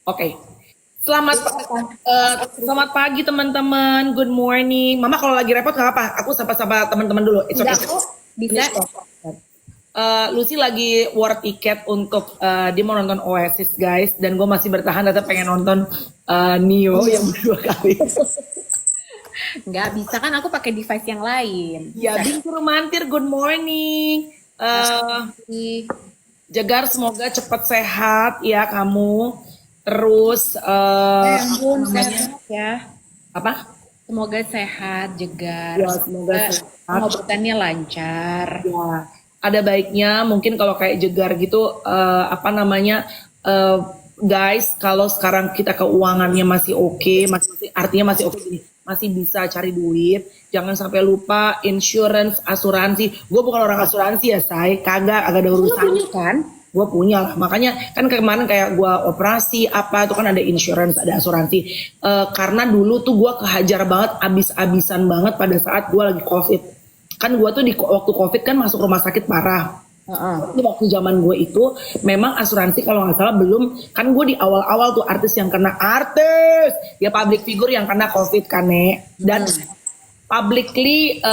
Oke. Selamat selamat pagi teman-teman. Good morning. Mama kalau lagi repot nggak apa? Aku sapa-sapa teman-teman dulu. It's okay. Enggak kok, bisa. Lucy lagi war tiket untuk dia mau nonton Oasis guys, dan gue masih bertahan tetap pengen nonton Neo yang kedua kali. Enggak bisa kan aku pakai device yang lain. Ya, Bingki Rumantir, good morning. Jagar semoga cepat sehat ya kamu. Terus Ampun, sehat ya. apa? Semoga sehat, Jegar. Ya, semoga sehat. Pengobatannya lancar. Ya, ada baiknya mungkin kalau kayak Jegar gitu apa namanya guys, kalau sekarang kita keuangannya masih oke, masih artinya masih oke gini, masih bisa cari duit, jangan sampai lupa insurance, asuransi. Gue bukan orang asuransi ya, say, kagak ada urusan. Punya kan? Gue punya lah, makanya kan kemarin kayak gue operasi apa itu kan ada insurance, ada asuransi. Karena dulu tuh gue kehajar banget, abis-abisan banget pada saat gue lagi covid. Kan gue tuh di waktu covid kan masuk rumah sakit parah. Di waktu zaman gue itu memang asuransi kalau nggak salah belum, kan gue di awal-awal tuh artis yang kena, artis ya public figure yang kena covid kan dan publicly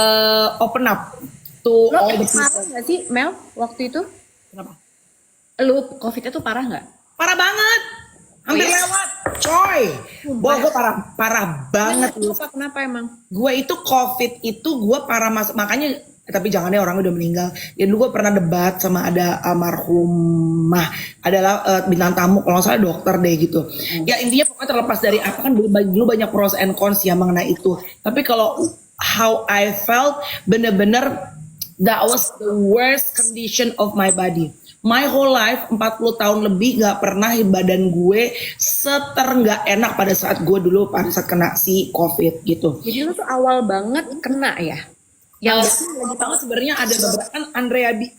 open up to Lo all the parah people. nggak sih, Mel, waktu itu? Kenapa? Lu COVID-nya tuh parah nggak? Parah banget, hampir iya? lewat, coy. Wah, gue parah banget. Kenapa emang? Gue itu covid itu gue parah makanya tapi jangan deh, orang udah meninggal. Ya dulu gue pernah debat sama ada almarhumah adalah bintang tamu kalau nggak salah dokter deh gitu. Ya intinya pokoknya terlepas dari apa kan dulu banyak pros and cons ya mengenai itu. Tapi kalau how I felt bener-bener that was the worst condition of my body. My whole life 40 tahun lebih gak pernah badan gue nggak enak pada saat gue dulu pada saat kena si covid gitu. Jadi lu tuh awal banget kena ya? Yang lagi tahu sebenarnya ada beberapa kan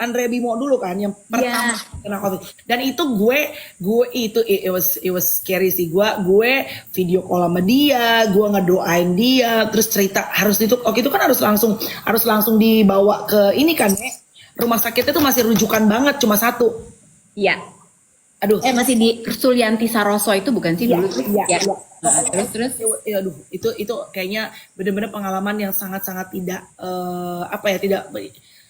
Andrea Bimo dulu kan yang pertama kena covid, dan itu gue itu it was scary sih. Gue video call sama dia, gue ngedoain dia, terus cerita harus itu itu kan harus langsung dibawa ke ini kan rumah sakitnya tuh masih rujukan banget cuma satu. Iya. Aduh. Masih di Sulianti Saroso itu bukan sih dulu? Iya. Nah, terus. Aduh, itu kayaknya benar-benar pengalaman yang sangat-sangat tidak tidak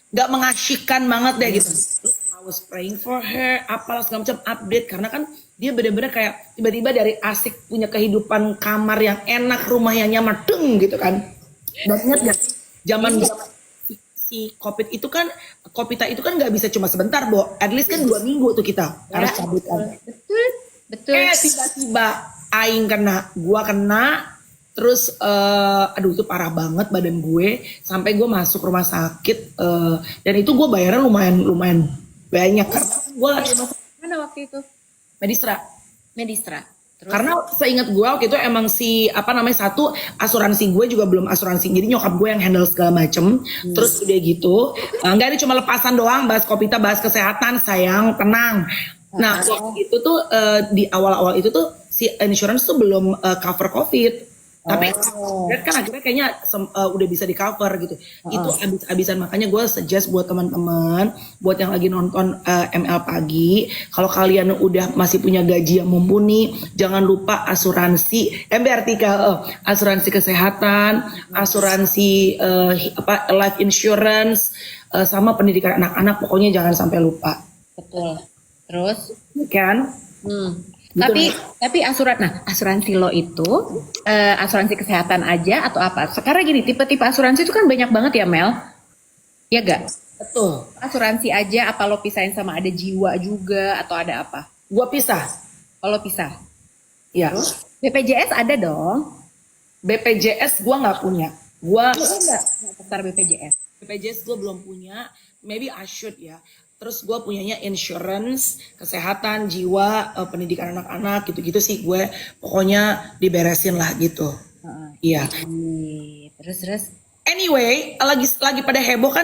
nggak mengasyikkan banget deh gitu. Terus I was praying for her, apalah segala macam update karena kan dia benar-benar kayak tiba-tiba dari asik punya kehidupan kamar yang enak, rumah yang nyaman, gitu kan. Dan ingat gak zaman si COVID itu kan nggak bisa cuma sebentar, Bo. At least kan 2 minggu tuh kita harus cabut kan. Betul. Tiba-tiba aing kena, gua kena, terus aduh itu parah banget badan gue sampai gue masuk rumah sakit dan itu gue bayarnya lumayan banyak karena gue lagi masuk mana waktu itu? Medistra. Terus? Karena seingat gue waktu itu emang satu asuransi gue juga belum asuransi, jadi nyokap gue yang handle segala macem. Terus udah gitu nggak ini cuma lepasan doang, bahas Kopita, bahas kesehatan, sayang, tenang. Nah waktu itu tuh di awal-awal itu tuh si insurance tuh belum cover covid. Tapi kan akhirnya kayaknya udah bisa di cover gitu. Itu abis-abisan, makanya gue suggest buat teman-teman, buat yang lagi nonton ML pagi, kalau kalian udah masih punya gaji yang mumpuni, jangan lupa asuransi asuransi kesehatan, asuransi life insurance, sama pendidikan anak-anak, pokoknya jangan sampai lupa. Betul. Terus kan? Tapi asuransi lo itu asuransi kesehatan aja atau apa? Sekarang gini, tipe-tipe asuransi itu kan banyak banget ya, Mel. Ya gak? Betul. Asuransi aja apa lo pisahin sama ada jiwa juga atau ada apa? Gua pisah. Kalau pisah? Iya. BPJS ada dong. BPJS gua nggak punya. Gua nggak daftar BPJS. BPJS gua belum punya. Maybe I should ya. Terus gue punyanya insurance, kesehatan, jiwa, pendidikan anak-anak, gitu-gitu sih gue. Pokoknya diberesin lah gitu. Iya. Terus. Anyway, lagi pada heboh kan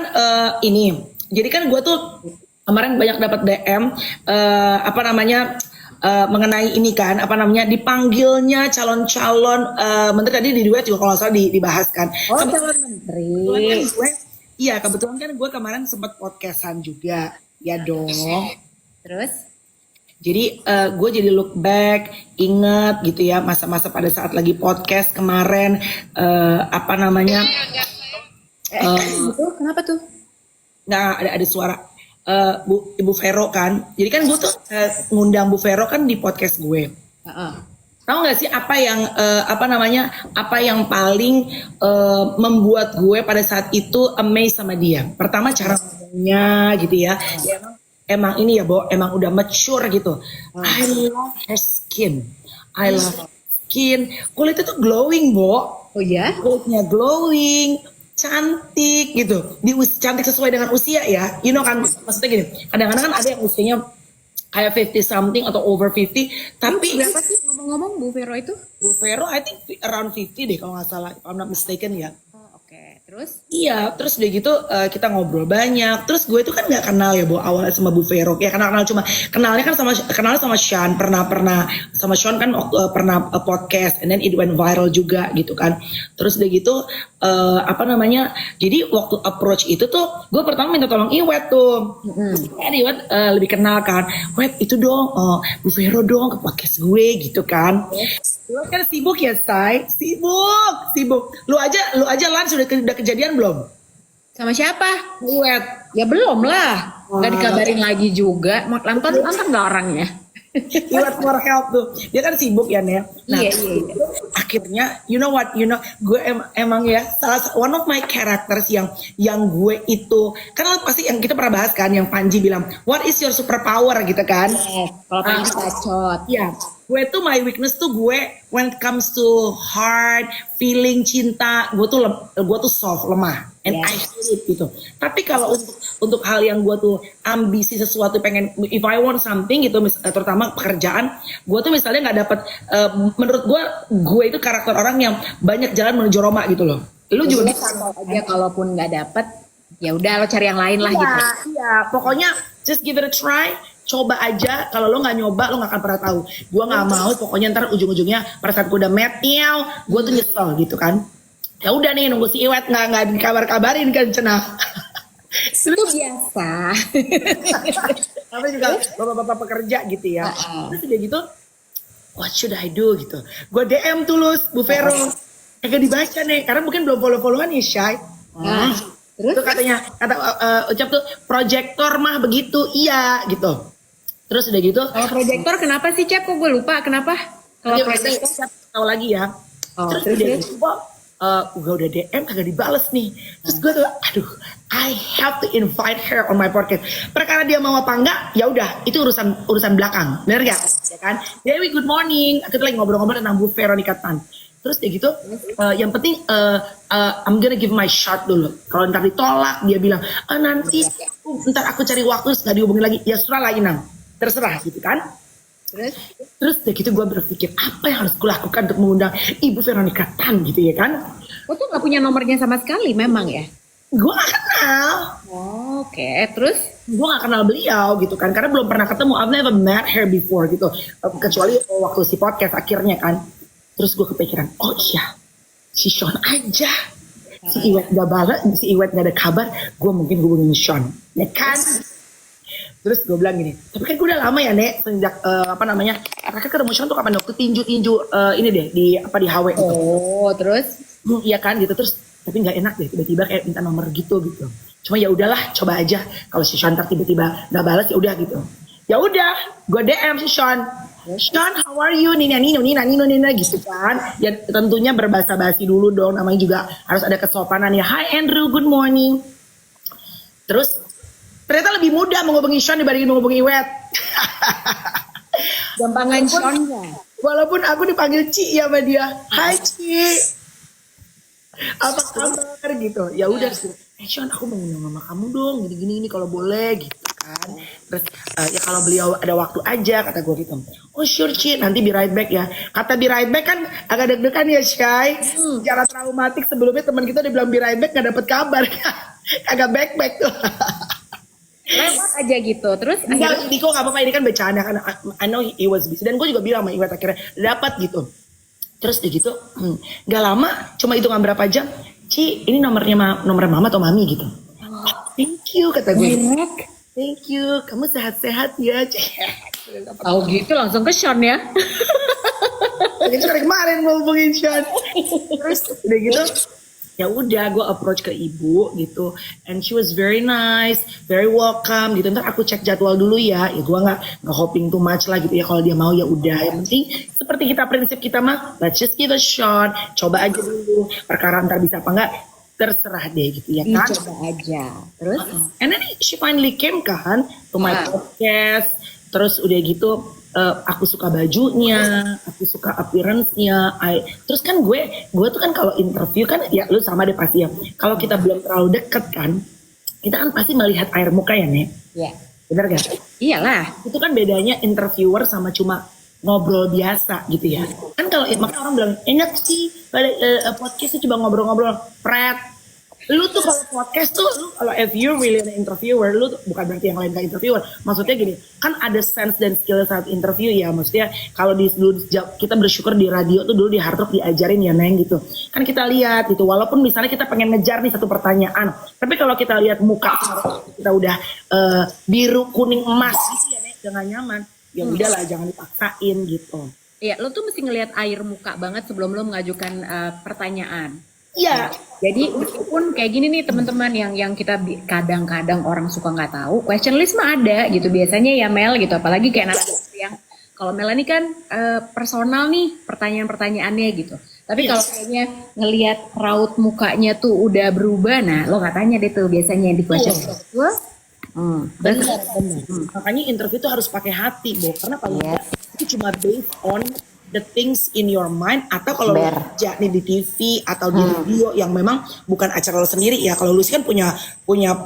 ini. Jadi kan gue tuh kemarin banyak dapat DM mengenai ini kan dipanggilnya calon-calon menteri. Tadi di duet juga kalau nggak salah dibahas kan. Calon menteri. Iya, kebetulan kan gue kemarin sempat podcastan juga, ya dong. Terus? Jadi gue jadi look back, inget gitu ya masa-masa pada saat lagi podcast kemarin, apa namanya? Itu kenapa tuh? Nah ada suara Ibu Vero kan. Jadi kan gue tuh ngundang Bu Vero kan di podcast gue. Tahu nggak sih apa yang apa yang paling membuat gue pada saat itu amazed sama dia. Pertama cara ngomongnya gitu ya. Ya, emang ini ya Bo, emang udah mature gitu. I love her skin. I love skin. Kulitnya tuh glowing Bo. Oh ya? Kulitnya glowing, cantik gitu. Cantik sesuai dengan usia ya. You know kan, maksudnya gini. Kadang-kadang kan ada yang usianya kayak 50 something atau over 50. Tapi Berapa sih ngomong-ngomong Bu Vero itu? Bu Vero I think around 50 deh kalau nggak salah. If I'm not mistaken ya. Oke, terus? Iya, terus udah gitu kita ngobrol banyak. Terus gue tuh kan nggak kenal ya, Bu, awalnya sama Bu Vero. Ya kenal cuma kenalnya sama Sean, pernah sama Sean kan pernah podcast, and then it went viral juga gitu kan. Terus udah gitu apa namanya? Jadi waktu approach itu tuh gue pertama minta tolong Iwet tuh. Iwet lebih kenal kan. Iwet itu dong Bu Vero dong ke podcast gue gitu kan. Lu kan sibuk ya, Say? Sibuk. Lu aja lunch udah kejadian belum? Sama siapa? Iwet. Ya belum lah. Nggak dikabarin lagi juga. Mau nonton nggak orangnya? Iwet more help tuh. Dia kan sibuk ya, Nek. Nah, Iya. akhirnya you know gue emang ya one of my characters yang gue itu kan pasti yang kita pernah bahas kan, yang Panji bilang what is your superpower gitu kan. Kalau pengen bacot. Iya, gue tuh my weakness tuh gue when it comes to heart, feeling, cinta, gue tuh soft, lemah, and I hate it gitu. Tapi kalau untuk hal yang gue tuh ambisi sesuatu, pengen if I want something gitu, terutama pekerjaan, gue tuh misalnya nggak dapet, menurut gue itu karakter orang yang banyak jalan menuju Roma gitu loh. Lu juga bisa aja kalaupun nggak dapet, ya udah lo cari yang lain lah gitu. Iya, pokoknya just give it a try. Coba aja, kalau lo nggak nyoba lo nggak akan pernah tahu. Gue nggak mau, pokoknya ntar ujung-ujungnya pada saat gue udah metiau, gue tuh nyesel gitu kan. Ya udah nih nunggu si Iwet nggak dikabarin kan cenah. Itu biasa. Tapi juga bapak-bapak pekerja gitu ya. Terus udah gitu, what should I do gitu. Gue DM tulus Bu Vero, kagak dibaca nih, karena mungkin belum follow-followan ya Shay. Terus tuh kata ucap tuh proyektor mah begitu, iya gitu. Terus udah gitu. Kalau proyektor kenapa sih Cep? Kok gue lupa kenapa? Kalau proyektor tahu lagi ya. Terus udah gitu, gue udah DM kagak dibales nih. Terus gue tuh, aduh, I have to invite her on my podcast. Perkara dia mau apa enggak, ya udah, itu urusan belakang, bener gak? Ya kan? Dewi, good morning. Kita lagi ngobrol-ngobrol tentang Bu Veronica Tan. Terus kayak gitu, yang penting I'm gonna give my shot dulu. Kalau ntar ditolak, dia bilang, nanti ntar aku cari waktu, nggak dihubungin lagi. Ya sudah lah Inang, terserah gitu kan. Terus kayak gitu gue berpikir, apa yang harus gue lakukan untuk mengundang Ibu Veronica Tan gitu ya kan. Lo tuh gak punya nomornya sama sekali memang ya? Gue gak kenal. Oke, terus? Gue gak kenal beliau gitu kan, karena belum pernah ketemu. I've never met her before gitu. Kecuali waktu si podcast akhirnya kan. Terus gue kepikiran, oh iya, si Sean aja. Si Iwet gak balas, si Iwet gak ada kabar, gue mungkin hubungin Sean. Ya kan? Terus gue bilang gini, tapi kan gue udah lama ya Nek, sejak kakak ketemu Sean tuh kapan waktu tinju ini deh, di HW gitu. Oh, terus? Iya kan gitu, terus tapi nggak enak deh, tiba-tiba kayak minta nomor gitu. Cuma ya udahlah, coba aja. Kalau si Sean tiba-tiba nggak balas ya udah gitu. Ya udah, gue DM si Sean. Sean, how are you? Nina gitu kan. Ya tentunya berbahasa basi dulu dong, namanya juga harus ada kesopanan ya. Hi Andrew, good morning. Terus ternyata lebih mudah menghubungi Sean dibandingin menghubungi Iwet. Gampangan Sean ya. Walaupun aku dipanggil Ci ya sama dia. Hai Ci. Apa kabar gitu. Ya udah, Sean aku mau ngundang mama kamu dong, gini kalau boleh gitu kan. Terus ya kalau beliau ada waktu aja, kata gue gitu. Oh sure Ci, nanti be right back ya. Kata be right back kan agak deg-degan ya Shay. Secara traumatik sebelumnya teman kita udah bilang be right back gak dapet kabar. Agak back tuh. Lewat aja gitu. Terus akhirnya Diko gak apa-apa, ini kan bercanda kan. I know he was busy. Dan gue juga bilang sama Iwet akhirnya dapat gitu. Terus udah gitu gak lama, cuma hitungan berapa jam, Ci ini nomor mama atau mami gitu. Thank you kata gue. Thank you, kamu sehat-sehat ya. Tahu gitu langsung ke Sean ya. Itu dari kemarin gue hubungin Sean. Terus udah gitu, ya udah gue approach ke ibu gitu, and she was very nice, very welcome gitu. Ntar aku cek jadwal dulu ya gue nggak hoping too much lah gitu ya, kalau dia mau ya udah. Yang penting seperti kita prinsip kita mah, let's just give a shot, coba aja dulu, perkara ntar bisa apa enggak terserah deh gitu ya kan. Coba aja. Terus And then she finally came kan to my podcast. Terus udah gitu aku suka bajunya, aku suka appearance-nya. Terus kan gue tuh kan kalau interview kan ya lu sama deh pasti ya. Kalau kita belum terlalu deket kan, kita kan pasti melihat air muka ya Nek. Iya. Bener gak? Iyalah. Itu kan bedanya interviewer sama cuma ngobrol biasa gitu ya. Kan kalau makanya orang bilang enak sih pada podcast tuh coba ngobrol-ngobrol. Pret. Lu tuh kalau podcast tuh, lu kalau if you really an interviewer, lu tuh, bukan berarti yang lain gak interviewer. Maksudnya gini, kan ada sense dan skill saat interview ya. Maksudnya kalau dulu kita bersyukur di radio tuh dulu di Hard Rock diajarin ya Neng gitu. Kan kita lihat gitu, walaupun misalnya kita pengen ngejar nih satu pertanyaan. Tapi kalau kita lihat muka kita udah biru, kuning, emas gitu ya Neng, dengan nyaman. Ya udahlah jangan dipaksain gitu. Iya, lo tuh mesti ngelihat air muka banget sebelum lo mengajukan pertanyaan. Iya. Jadi meskipun kayak gini nih teman-teman yang kita kadang-kadang orang suka nggak tahu, question list mah ada gitu biasanya ya Mel gitu, apalagi kayak narasumber yang kalau Mel ini kan personal nih pertanyaan-pertanyaannya gitu. Tapi kalau kayaknya ngelihat raut mukanya tuh udah berubah, nah lo nggak tanya deh tuh biasanya di question list. Benar. Makanya interview tuh harus pakai hati, Bo. Karena paling enggak itu cuma based on the things in your mind, atau kalau lo kerja nih di TV atau di radio yang memang bukan acara lo sendiri ya. Kalau lu sih kan punya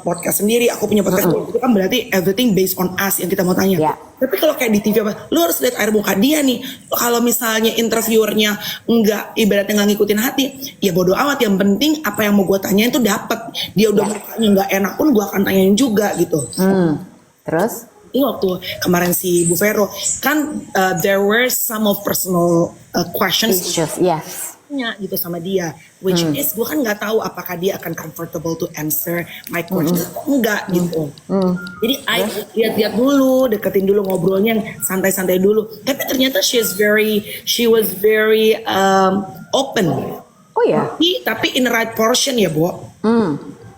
podcast sendiri, aku punya podcast sendiri, itu kan berarti everything based on us yang kita mau tanya. Tapi kalau kayak di TV apa, lu harus lihat air muka dia nih. Kalau misalnya interviewernya enggak, ibaratnya nggak ngikutin hati, ya bodo amat. Yang penting apa yang mau gue tanyain tuh dapet. Dia udah mukanya nggak enak pun gue akan tanyain juga gitu. Terus? Ini waktu kemarin si Bu Vero kan there were some of personal questions gitu sama dia, which is gue kan nggak tahu apakah dia akan comfortable to answer my question enggak gitu. Jadi lihat-lihat dulu, deketin dulu, ngobrolnya santai-santai dulu. Tapi ternyata she was very open. Oh ya. Tapi in the right portion ya, Bo.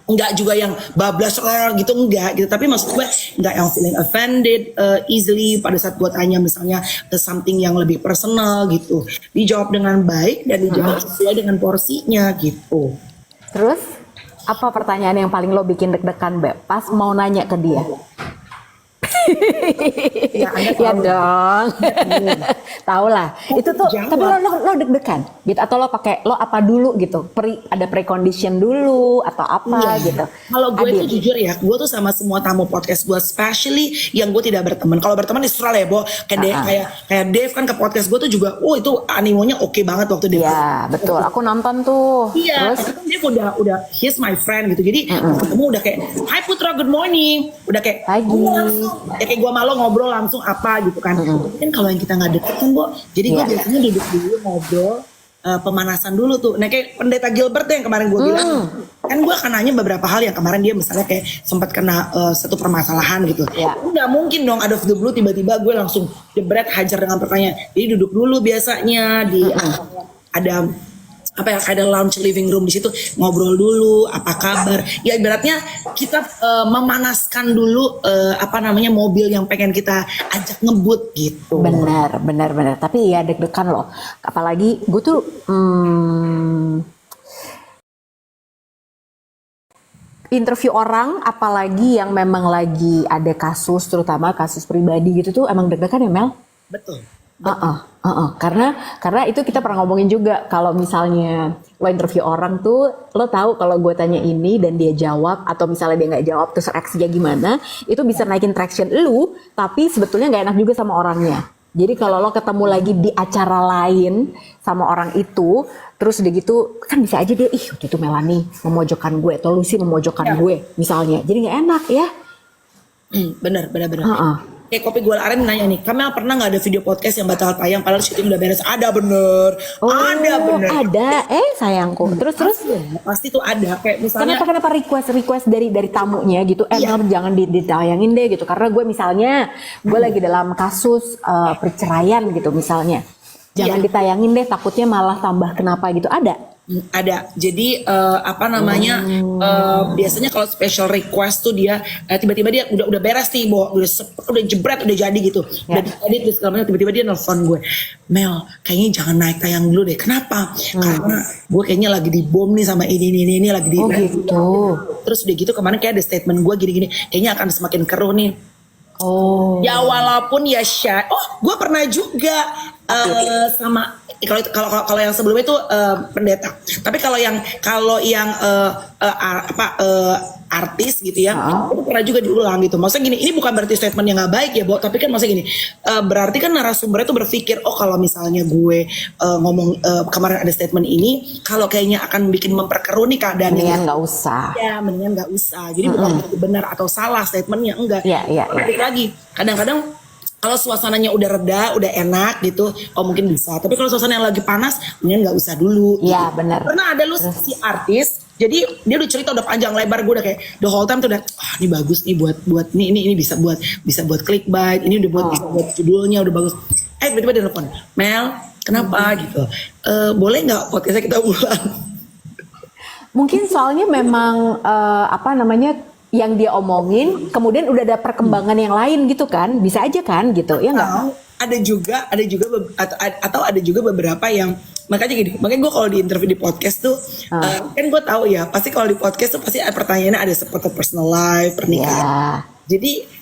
Enggak juga yang bablas gitu, enggak gitu, tapi maksud gue enggak yang feeling offended easily pada saat gue tanya misalnya something yang lebih personal gitu, dijawab dengan baik dan dijawab sesuai dengan porsinya gitu. Terus apa pertanyaan yang paling lo bikin deg-degan Beb pas mau nanya ke dia? Ya dong. Tahu lah. Itu tuh jawab. Tapi lo deg-degan gitu atau lo pakai lo apa dulu gitu? Ada precondition dulu atau apa gitu? Kalau gue tuh jujur ya, gue tuh sama semua tamu podcast gue, especially yang gue tidak berteman. Kalau berteman Israel ya, Bo. Kayak Dave kan ke podcast gue tuh juga, itu animonya oke banget waktu Dave. Iya, betul. Aku nonton tuh. Iya, terus Dave udah he's my friend gitu. Jadi ketemu udah kayak, "Hai Putra, good morning." Udah kayak pagi. Ya kayak gue malu ngobrol langsung apa gitu kan. Mungkin kalau yang kita nggak deket kan, Bo. Jadi gue biasanya duduk dulu ngobrol, pemanasan dulu tuh. Nah kayak Pendeta Gilbert yang kemarin gue bilang, kan gue akan nanya beberapa hal yang kemarin dia misalnya kayak sempat kena satu permasalahan gitu. Nggak mungkin dong out of the blue tiba-tiba gue langsung jebret hajar dengan pertanyaan. Jadi duduk dulu biasanya di ada lounge living room di situ, ngobrol dulu apa kabar. Ya ibaratnya kita memanaskan dulu mobil yang pengen kita ajak ngebut gitu. Benar. Tapi ya deg-degan loh. Apalagi gue tuh interview orang, apalagi yang memang lagi ada kasus, terutama kasus pribadi gitu tuh emang deg-degan ya Mel? Betul. Karena itu kita pernah ngomongin juga, kalau misalnya lo interview orang tuh lo tahu kalau gue tanya ini dan dia jawab, atau misalnya dia nggak jawab terus reaksinya gimana, itu bisa naikin traction lu, tapi sebetulnya nggak enak juga sama orangnya. Jadi kalau lo ketemu lagi di acara lain sama orang itu, terus udah gitu kan bisa aja dia waktu itu Melanie memojokkan gue atau Lucy memojokkan gue misalnya, jadi nggak enak ya. Bener. kayak Kopi Gua Aren nanya nih, Kamel pernah nggak ada video podcast yang batal tayang padahal syuting udah beres? Ada bener, ada bener. Ada, sayangku. Terus Pasti tuh ada, kayak misalnya. Kenapa request dari tamunya gitu? Mel jangan ditayangin deh gitu. Karena gue misalnya gue lagi dalam kasus perceraian gitu misalnya. Jangan ditayangin deh, takutnya malah tambah kenapa gitu. Ada. Jadi apa namanya? Biasanya kalau special request tuh dia tiba-tiba dia udah beres nih, udah jebret, udah jadi gitu. Udah edit terus segala macam, tiba-tiba dia nelfon gue. Mel, kayaknya jangan naik tayang dulu deh. Kenapa? Karena gue kayaknya lagi dibom nih sama ini lagi di. Oh gitu. Terus udah gitu kemarin kayak ada statement gue gini-gini, kayaknya akan semakin keruh nih. Oh. Ya walaupun ya gue pernah juga sama kalau yang sebelumnya itu pendeta. Tapi kalau yang artis gitu ya, itu pernah juga diulang gitu. Maksudnya gini, ini bukan berarti statement yang nggak baik ya, Bo. Tapi kan maksudnya gini, berarti kan narasumbernya tuh berpikir, oh kalau misalnya gue ngomong kemarin ada statement ini, kalau kayaknya akan bikin memperkeruh nih keadaannya. Mendingan nggak usah. Ya, mendingan nggak usah. Jadi bukan berarti benar atau salah statementnya, enggak. Iya. Balik lagi, kadang-kadang kalau suasananya udah reda, udah enak gitu, oh mungkin bisa. Tapi kalau suasana yang lagi panas, mendingan nggak usah dulu. Iya benar. Pernah ada lu si artis, jadi dia udah cerita udah panjang lebar, gue udah kayak the whole time tuh udah, ini bagus nih buat ini bisa buat clickbait, ini udah bisa buat judulnya udah bagus. Tiba-tiba dia telepon, Mel, kenapa gitu? Boleh nggak podcastnya kita ulang? Mungkin soalnya memang yang dia omongin, kemudian udah ada perkembangan yang lain gitu kan, bisa aja kan gitu, ya nggak? Ada juga atau ada juga beberapa yang makanya gue kalau di interview di podcast tuh kan gue tahu ya, pasti kalau di podcast tuh pasti pertanyaannya ada seputar personal life, pernikahan. Jadi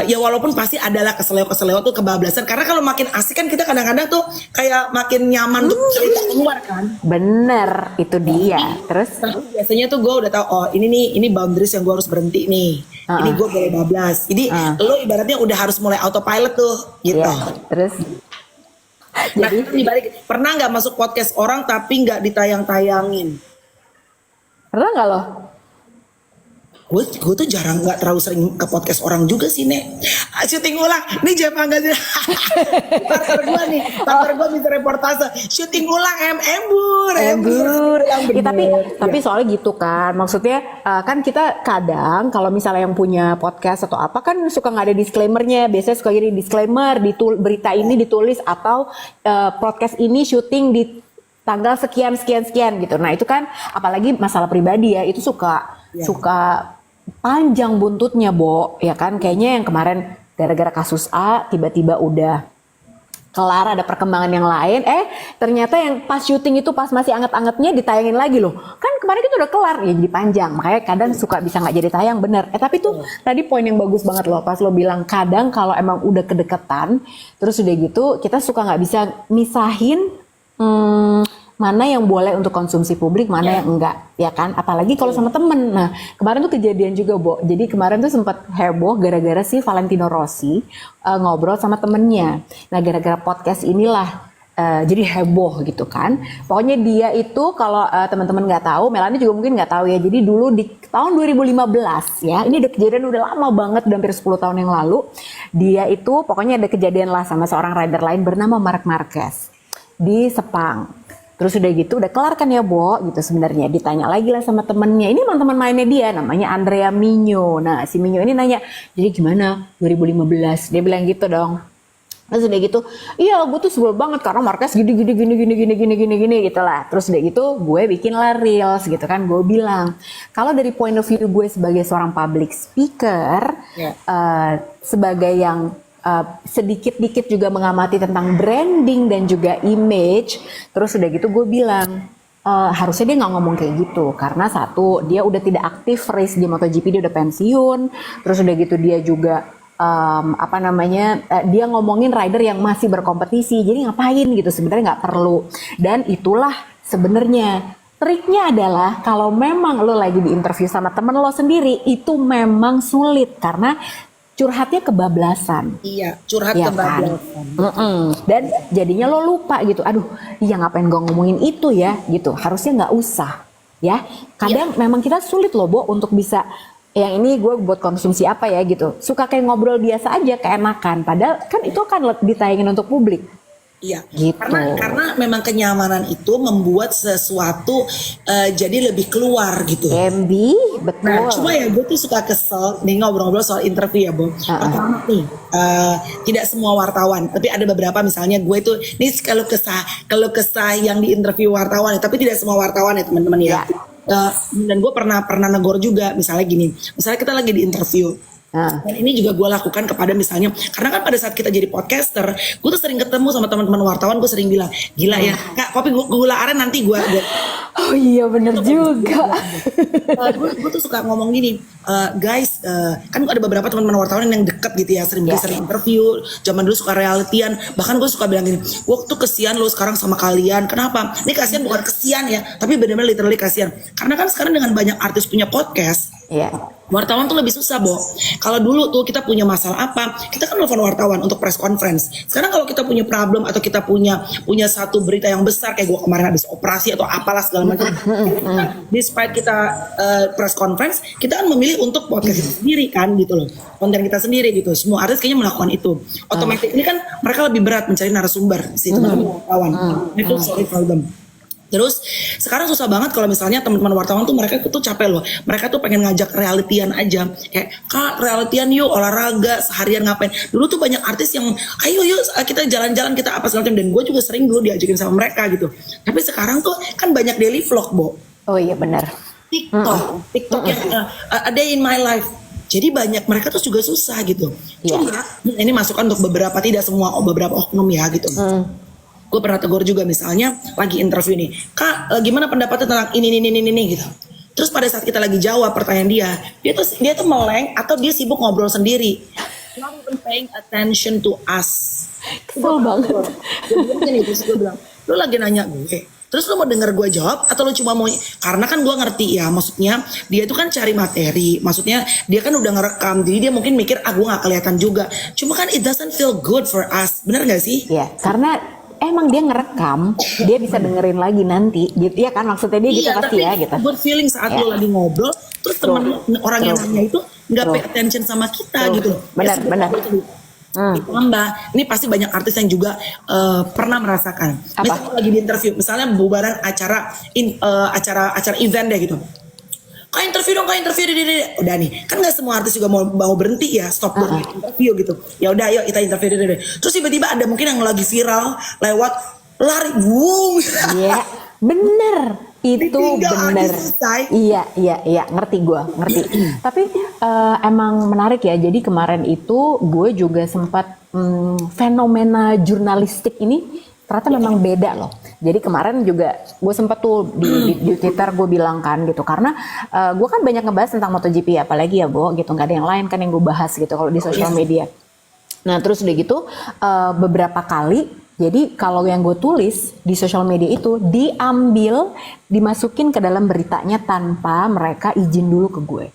ya walaupun pasti adalah keseleo tuh kebablasan, karena kalau makin asik kan kita kadang-kadang tuh kayak makin nyaman tuh cerita keluar kan. Bener, itu dia. Terus biasanya tuh gue udah tahu, oh ini boundaries yang gue harus berhenti nih. Ini gue boleh bablas. Jadi lo ibaratnya udah harus mulai autopilot tuh gitu. Terus jadi dibalik, pernah nggak masuk podcast orang tapi nggak ditayang-tayangin? Pernah nggak lo? Gue tuh jarang, nggak terlalu sering ke podcast orang juga sih, Nek. Syuting ulang, nih Jepa nggak sih? Partner gue bisa reportase, syuting ulang embur. Ya, tapi soalnya gitu kan, maksudnya kan kita kadang kalau misalnya yang punya podcast atau apa kan suka nggak ada disclaimernya, biasanya suka gini disclaimer, berita ini ditulis atau podcast ini syuting di tanggal sekian gitu. Nah itu kan apalagi masalah pribadi ya, itu suka panjang buntutnya, Bo, ya kan? Kayaknya yang kemarin gara-gara kasus A tiba-tiba udah kelar, ada perkembangan yang lain, ternyata yang pas syuting itu pas masih anget-angetnya ditayangin lagi loh. Kan kemarin itu udah kelar, ya jadi panjang. Makanya kadang suka bisa nggak jadi tayang, bener. Tapi tuh tadi poin yang bagus banget loh, pas lo bilang kadang kalau emang udah kedeketan, terus udah gitu kita suka nggak bisa misahin mana yang boleh untuk konsumsi publik, mana yang enggak, ya kan? Apalagi kalau sama temen. Nah, kemarin tuh kejadian juga, Bo. Jadi kemarin tuh sempat heboh gara-gara si Valentino Rossi ngobrol sama temennya. Nah, gara-gara podcast inilah jadi heboh gitu kan. Pokoknya dia itu kalau teman-teman nggak tahu, Melanie juga mungkin nggak tahu ya. Jadi dulu di tahun 2015 ya, ini udah kejadian udah lama banget, udah hampir 10 tahun yang lalu. Dia itu pokoknya ada kejadian lah sama seorang rider lain bernama Marc Marquez di Sepang. Terus udah gitu, udah kelar kan ya, Bo, gitu sebenarnya. Ditanya lagi lah sama temennya. Ini emang teman mainnya dia, namanya Andrea Migno. Nah, si Migno ini nanya, jadi gimana 2015? Dia bilang gitu dong. Terus udah gitu, iya gue tuh sebel banget karena Marquez gini gitu lah. Terus udah gitu, gue bikin lah reels gitu kan. Gue bilang, kalau dari point of view gue sebagai seorang public speaker, sebagai yang sedikit-dikit juga mengamati tentang branding dan juga image, terus udah gitu gue bilang harusnya dia nggak ngomong kayak gitu karena satu, dia udah tidak aktif race di MotoGP, dia udah pensiun. Terus udah gitu dia juga dia ngomongin rider yang masih berkompetisi, jadi ngapain gitu, sebenarnya nggak perlu. Dan itulah sebenarnya triknya adalah kalau memang lo lagi di interview sama temen lo sendiri, itu memang sulit karena curhatnya kebablasan. Iya, kebablasan. Dan jadinya lo lupa gitu. Aduh, iya ngapain gue ngomongin itu ya gitu. Harusnya nggak usah ya. Kadang memang kita sulit loh, Bo, untuk bisa yang ini gue buat konsumsi apa ya gitu. Suka kayak ngobrol biasa aja, keenakan. Padahal kan itu kan ditayangin untuk publik. Iya, Gitu. karena memang kenyamanan itu membuat sesuatu jadi lebih keluar gitu. Embi, Nah, betul. cuma ya gue tuh suka kesel nih ngobrol-ngobrol soal interview ya, Bo. Pertama nih, tidak semua wartawan, tapi ada beberapa misalnya gue tuh, nih kalau kesah yang di interview wartawan, tapi tidak semua wartawan ya teman-teman ya. Ya. Dan gue pernah negor juga, misalnya gini, misalnya kita lagi di interview. Nah. Dan ini juga gue lakukan kepada misalnya, karena kan pada saat kita jadi podcaster, gue tuh sering ketemu sama teman-teman wartawan, gue sering bilang, gila ya, Kak, kopi gula aren nanti gue Oh iya bener juga. gue tuh suka ngomong gini, guys, kan ada beberapa teman-teman wartawan yang deket gitu ya, sering interview, zaman dulu suka realitian, bahkan gue suka bilang gini, gue tuh kesian lo sekarang sama kalian, kenapa? Ini kasihan bukan kesian ya, tapi benar-benar literally kasihan, karena kan sekarang dengan banyak artis punya podcast, Iya. wartawan tuh lebih susah, Bo. Kalau dulu tuh kita punya masalah apa, kita kan telepon wartawan untuk press conference. Sekarang kalau kita punya problem atau kita punya satu berita yang besar kayak gue kemarin habis operasi atau apalah segala macam, despite kita press conference, kita kan memilih untuk podcast kita sendiri kan gitu loh, konten kita sendiri gitu. Semua artis kayaknya melakukan itu. Otomatis ini kan mereka lebih berat mencari narasumber si teman-teman wartawan. Itu sorry for them. Terus sekarang susah banget kalau misalnya teman-teman wartawan tuh mereka tuh capek loh. Mereka tuh pengen ngajak realitian aja. Kayak, Kak, realitian yuk, olahraga seharian ngapain. Dulu tuh banyak artis yang ayo yuk kita jalan-jalan, kita apa segala macam, dan gue juga sering dulu diajakin sama mereka gitu. Tapi sekarang tuh kan banyak daily vlog, Bo. Oh iya benar. TikTok yang a day in my life. Jadi banyak mereka tuh juga susah gitu. Cuma ini masukan untuk beberapa, tidak semua, beberapa oknum ya gitu. Gue pernah tegur juga misalnya lagi interview nih, Kak, gimana pendapatnya tentang ini gitu. Terus pada saat kita lagi jawab pertanyaan dia tuh meleng atau dia sibuk ngobrol sendiri, not even paying attention to us. Kesel banget. Dia bilang gini, terus gue bilang, lu lagi nanya gue, terus lu mau denger gue jawab atau lu cuma mau, karena kan gue ngerti ya, maksudnya dia itu kan cari materi, maksudnya dia kan udah ngerekam, jadi dia mungkin mikir gue gak kelihatan juga, cuma kan it doesn't feel good for us, bener gak sih? Iya, karena emang dia ngerekam, dia bisa dengerin lagi nanti, gitu ya kan, maksudnya dia gitu pasti ya gitu. Good feeling saat lo lagi ngobrol, terus temen orang yang nanya itu nggak pay attention sama kita gitu. Benar. Ditambah, ini pasti banyak artis yang juga pernah merasakan. Misalnya lagi di interview, misalnya bubaran acara event deh gitu. Kak interview dong, udah nih, kan nggak semua artis juga mau berhenti ya, stop dulu interview gitu. Ya udah, ayo kita interview deh. Terus tiba-tiba ada mungkin yang lagi viral lewat lari, boom. Iya, bener. Itu bener. Iya, ngerti gue. Tapi emang menarik ya. Jadi kemarin itu gue juga sempat fenomena jurnalistik ini ternyata memang beda loh. Jadi kemarin juga gue sempat tuh di Twitter gue bilang kan gitu, karena gue kan banyak ngebahas tentang MotoGP, apalagi ya Bo gitu, nggak ada yang lain kan yang gue bahas gitu kalau di sosial media. Nah terus udah gitu beberapa kali, jadi kalau yang gue tulis di sosial media itu diambil, dimasukin ke dalam beritanya tanpa mereka izin dulu ke gue,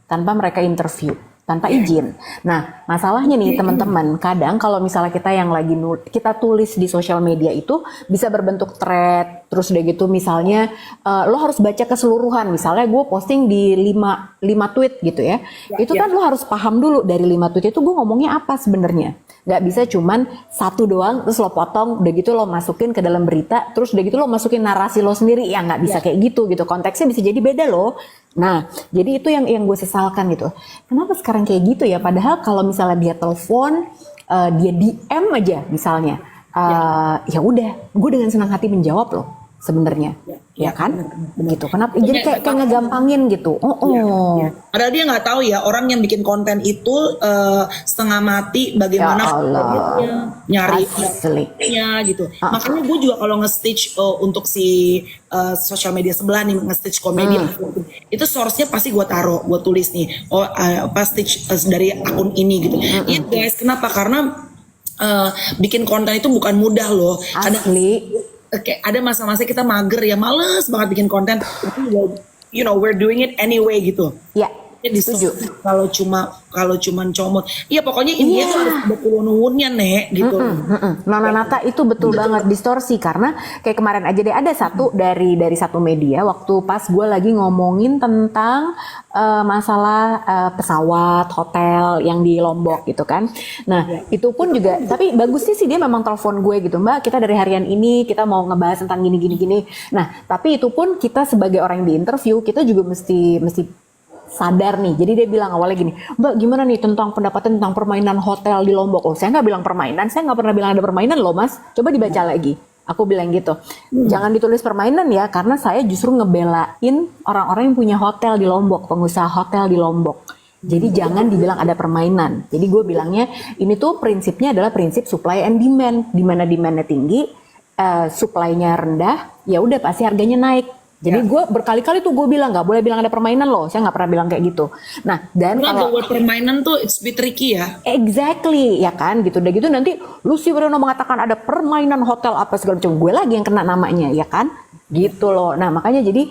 tanpa mereka interview, tanpa izin. Nah, masalahnya nih teman-teman, kadang kalau misalnya kita yang lagi kita tulis di sosial media itu bisa berbentuk thread, terus udah gitu misalnya lo harus baca keseluruhan. Misalnya gue posting di 5 tweet gitu ya. Itu kan lo harus paham dulu dari 5 tweet itu gue ngomongnya apa sebenarnya. Gak bisa cuman satu doang terus lo potong, udah gitu lo masukin ke dalam berita, terus udah gitu lo masukin narasi lo sendiri. Ya nggak bisa kayak gitu. Konteksnya bisa jadi beda loh. Nah, jadi itu yang gue sesalkan gitu. Kenapa sekarang kayak gitu ya? Padahal kalau misalnya dia telepon, dia DM aja misalnya, ya udah, gue dengan senang hati menjawab loh sebenarnya, ya kan? Begitu. Kenapa? Jadi kayak ngegampangin gitu. Padahal dia nggak tahu ya, orang yang bikin konten itu setengah mati bagaimana nyari gitu. Makanya gue juga kalau nge-stitch untuk si sosial media sebelah nih, nge-stitch komedi itu source-nya pasti gue taruh, gue tulis nih, stitch dari akun ini gitu. Iya guys, kenapa? Karena bikin konten itu bukan mudah loh. Asli. Ada masa-masa kita mager ya, males banget bikin konten, tapi we're doing it anyway gitu. Ya. Setuju. Kalau cuman comot. Iya pokoknya ini tuh harus ada kulon-kulonnya Nek gitu. Nona Nata itu betul banget distorsi karena kayak kemarin aja deh ada satu dari satu media waktu pas gue lagi ngomongin tentang masalah pesawat hotel yang di Lombok gitu kan. Nah itu pun juga tapi bagusnya sih dia memang telepon gue gitu, Mbak kita dari harian ini kita mau ngebahas tentang gini. Nah tapi itu pun kita sebagai orang yang diinterview kita juga mesti sadar nih. Jadi dia bilang awalnya gini, Mbak gimana nih tentang pendapatan tentang permainan hotel di Lombok? Oh saya nggak bilang permainan, saya nggak pernah bilang ada permainan loh Mas. Coba dibaca lagi. Aku bilang gitu. Jangan ditulis permainan ya, karena saya justru ngebelain orang-orang yang punya hotel di Lombok, pengusaha hotel di Lombok. Jadi jangan dibilang ada permainan. Jadi gue bilangnya ini tuh prinsipnya adalah prinsip supply and demand. Di mana demandnya tinggi, supply-nya rendah, ya udah pasti harganya naik. Jadi gue berkali-kali tuh gue bilang nggak boleh bilang ada permainan loh, saya nggak pernah bilang kayak gitu. Nah dan kalau permainan tuh it's bit tricky ya. Exactly ya kan gitu. Udah gitu nanti Lucy Wiryono mengatakan ada permainan hotel apa segala macam, gue lagi yang kena namanya ya kan, gitu loh. Nah makanya jadi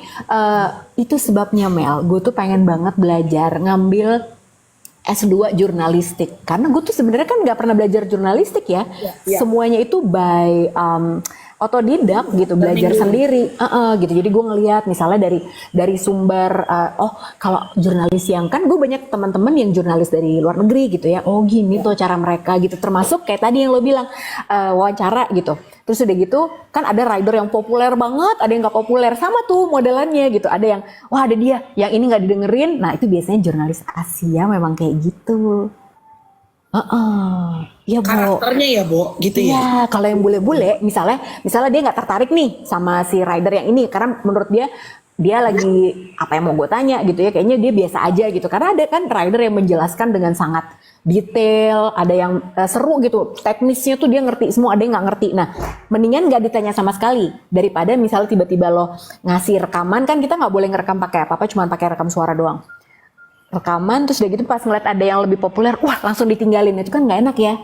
itu sebabnya Mel, gue tuh pengen banget belajar ngambil S2 jurnalistik karena gue tuh sebenarnya kan nggak pernah belajar jurnalistik ya. Semuanya itu by otodidak gitu, belajar sendiri gitu. Jadi gue ngelihat misalnya dari sumber kalau jurnalis yang kan gue banyak teman-teman yang jurnalis dari luar negeri gitu ya, oh gini tuh cara mereka gitu, termasuk kayak tadi yang lo bilang wawancara gitu. Terus udah gitu kan ada rider yang populer banget, ada yang gak populer, sama tuh modelannya gitu. Ada yang wah ada dia yang ini gak didengerin. Nah itu biasanya jurnalis Asia memang kayak gitu. Ya, karakternya ya Bo gitu ya. Iya, kalau yang bule-bule misalnya dia nggak tertarik nih sama si rider yang ini karena menurut dia lagi apa yang mau gue tanya gitu ya, kayaknya dia biasa aja gitu. Karena ada kan rider yang menjelaskan dengan sangat detail, ada yang seru gitu, teknisnya tuh dia ngerti semua, ada yang nggak ngerti. Nah, mendingan nggak ditanya sama sekali daripada misalnya tiba-tiba lo ngasih rekaman, kan kita nggak boleh ngerekam pakai apa-apa, cuma pakai rekam suara doang. Rekaman terus udah gitu pas ngeliat ada yang lebih populer, wah langsung ditinggalin, itu kan nggak enak ya.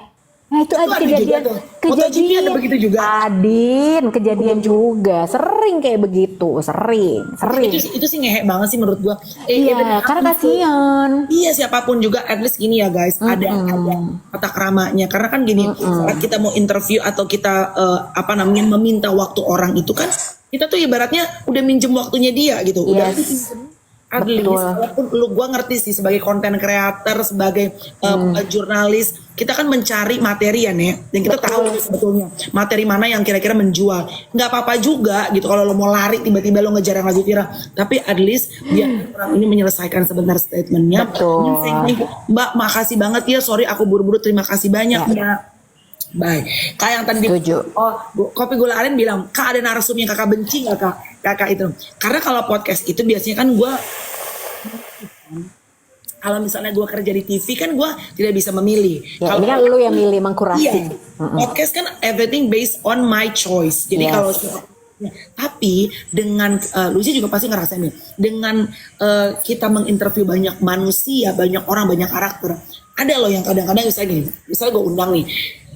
Nah itu ada kejadian ada begitu juga. Adin kejadian juga sering kayak begitu, sering. Itu sih ngehe banget sih menurut gua. Iya, karena kasihan. Iya siapapun juga at least gini ya guys, ada tata keramanya. Karena kan gini, saat kita mau interview atau kita meminta waktu orang itu kan kita tuh ibaratnya udah minjem waktunya dia gitu. Udah at least, walaupun gue ngerti sih sebagai content creator, sebagai jurnalis, kita kan mencari materi ya Nek, dan kita tahu sebetulnya materi mana yang kira-kira menjual. Nggak apa-apa juga gitu kalau lo mau lari tiba-tiba lo ngejar yang lagi viral, tapi at least biar orang ini menyelesaikan sebentar statementnya. Mbak makasih banget ya, sorry aku buru-buru, terima kasih banyak ya. Baik, kayak yang tadi Kopi Gula Aren bilang, Kak ada narsum yang kakak benci gak kakak itu? Karena kalau podcast itu biasanya kan gue, kalau misalnya gue kerja di TV kan gue tidak bisa memilih. Ya, ini kan lu yang milih, mengkurasi. Iya, podcast kan everything based on my choice. Jadi kalau tapi dengan Lucy juga pasti ngerasain nih, dengan kita menginterview banyak manusia, banyak orang, banyak karakter. Ada loh yang kadang-kadang misalnya gue undang nih,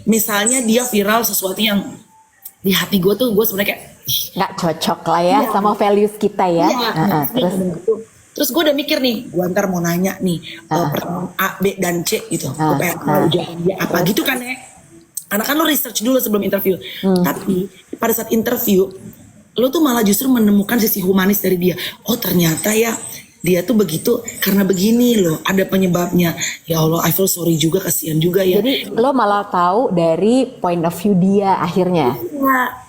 misalnya dia viral sesuatu yang di hati gue tuh gue sebenarnya kayak nggak cocok lah ya sama values kita ya. Terus gue udah mikir nih, gue ntar mau nanya nih pertanyaan A, B dan C gitu, gue pengen tahu jawabannya apa gitu kan ya. Karena kan lo research dulu sebelum interview. Tapi pada saat interview lo tuh malah justru menemukan sisi humanis dari dia. Oh ternyata ya dia tuh begitu karena begini loh, ada penyebabnya. Ya Allah, I feel sorry juga, kasihan juga ya. Jadi lo malah tahu dari point of view dia akhirnya.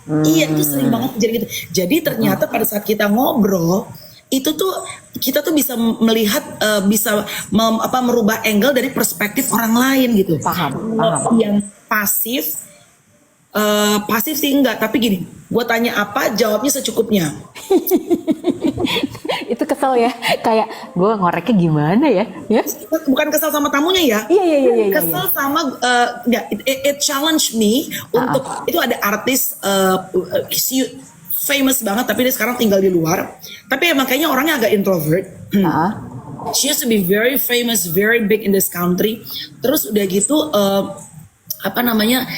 Iya, itu sering banget jadi gitu. Jadi ternyata pada saat kita ngobrol itu tuh kita tuh bisa melihat, bisa merubah angle dari perspektif orang lain gitu. Paham. Yang pasif sih enggak, tapi gini, gue tanya apa, jawabnya secukupnya. Itu kesel ya, kayak gue ngoreknya gimana ya? Bukan kesel sama tamunya ya? Iya. Kesel sama, it challenge me untuk itu ada artis famous banget, tapi dia sekarang tinggal di luar. Tapi emang kayaknya orangnya agak introvert. She used to be very famous, very big in this country. Terus udah gitu.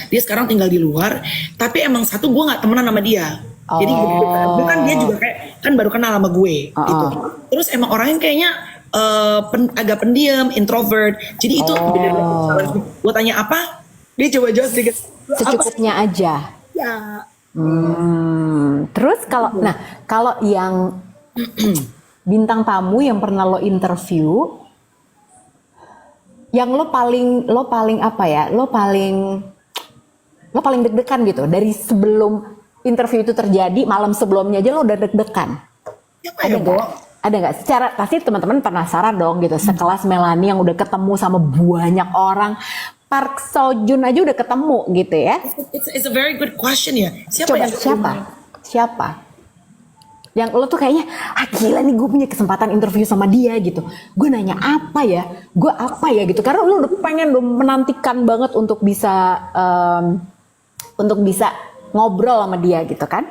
Dia sekarang tinggal di luar, tapi emang gue nggak temenan sama dia. Jadi bukan dia juga kayak kan baru kenal sama gue gitu. Terus emang orangnya kayaknya agak pendiam, introvert. Jadi itu bener-bener gue tanya apa, dia coba jawab sedikit. Secukupnya aja. Ya. Terus kalau yang bintang tamu yang pernah lo interview, yang lo paling apa ya? Lo paling deg-degan gitu dari sebelum interview itu terjadi, malam sebelumnya aja lo udah deg-degan. Siapa ya, Bo? Ada nggak? Secara pasti teman-teman penasaran dong gitu. Sekelas Melanie yang udah ketemu sama banyak orang, Park Seo Joon aja udah ketemu gitu ya. It's a very good question ya. Siapa? Yang lo tuh kayaknya, gila nih gue punya kesempatan interview sama dia gitu. Gue nanya apa ya? Gue apa ya gitu. Karena lo udah menantikan banget untuk bisa ngobrol sama dia gitu kan?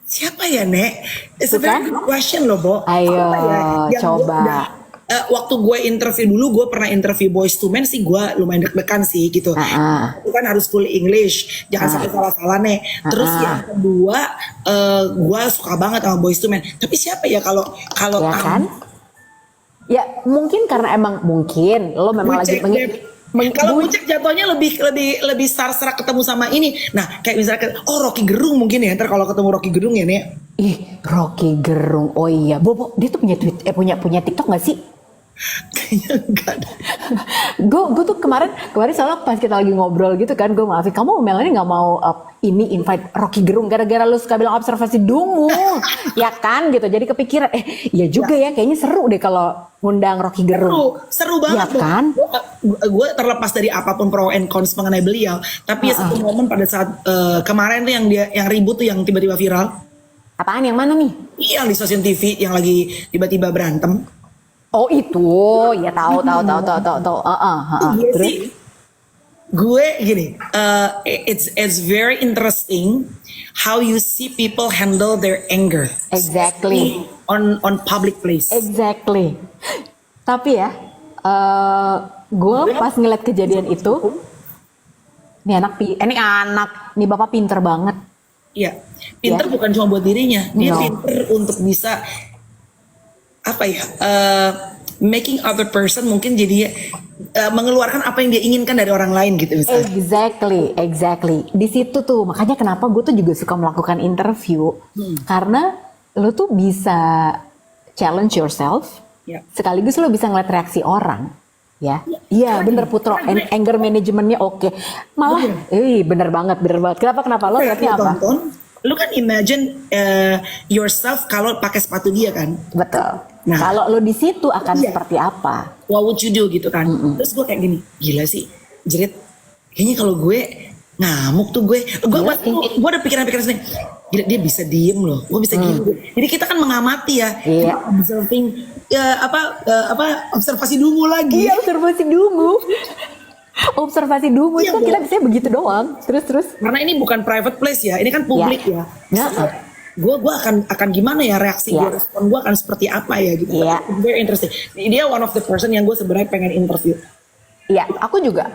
Siapa ya, Nek? It's a very good question loh, Bo. Ayo, ya? coba. Waktu gue interview dulu, gue pernah interview Boyz II Men sih, gue lumayan deg-degan sih gitu. Itu kan harus full English, jangan sampai salah-salah, Nek. Terus yang kedua, gue suka banget sama Boyz II Men. Tapi siapa ya kalau ya kan? Ya mungkin karena mungkin lo memang lagi kalau Bucek jatuhnya lebih star-star ketemu sama ini. Nah, kayak misalkan Rocky Gerung mungkin ya. Ntar kalau ketemu Rocky Gerung ya, Nek. Rocky Gerung. Oh iya, Bobo, dia tuh punya TikTok gak sih? Kayaknya enggak. Gue tuh kemarin soalnya pas kita lagi ngobrol gitu kan, gue maafin kamu Melanie nggak mau invite Rocky Gerung gara-gara lu suka bilang observasi dungu, ya kan gitu. Jadi kepikiran, iya juga ya, kayaknya seru deh kalau ngundang Rocky Gerung. Seru banget, ya kan? Gue terlepas dari apapun pro and cons mengenai beliau, tapi satu momen pada saat kemarin tuh yang ribut tuh yang tiba-tiba viral. Apaan, yang mana nih? Iya, yang di stasiun TV yang lagi tiba-tiba berantem. Oh itu, ya tahu. Iya sih. Gue gini, it's very interesting how you see people handle their anger. Exactly. On public place. Exactly. Tapi ya, gue pas ngeliat kejadian itu, ini bapak pinter banget. Iya, pinter bukan cuma buat dirinya, dia pinter untuk bisa making other person mungkin jadi mengeluarkan apa yang dia inginkan dari orang lain gitu misalnya. Exactly. Di situ tuh makanya kenapa gue tuh juga suka melakukan interview karena lo tuh bisa challenge yourself, sekaligus lo bisa ngeliat reaksi orang. Iya bener Putro, anger manajemennya oke. Malah, bener banget. Kenapa lo liatnya apa? Lu kan imagine yourself kalau pakai sepatu dia kan. Betul. Nah, kalau lo di situ akan seperti apa? What would you do gitu kan? Terus gue kayak gini, gila sih, jerit. Kayaknya kalau gue ngamuk tuh gue udah pikiran-pikiran sendiri. Gila, dia bisa diem loh, gue bisa gini. Jadi kita kan mengamati ya, observing observasi dungu lagi. Iya, observasi dungu itu kan kita bisa begitu doang. Terus. Karena ini bukan private place ya, ini kan publik ya. Gue akan gimana ya reaksi gue, respon gue akan seperti apa ya gitu. Very interesting. Dia one of the person yang gue sebenarnya pengen interview. Iya, aku juga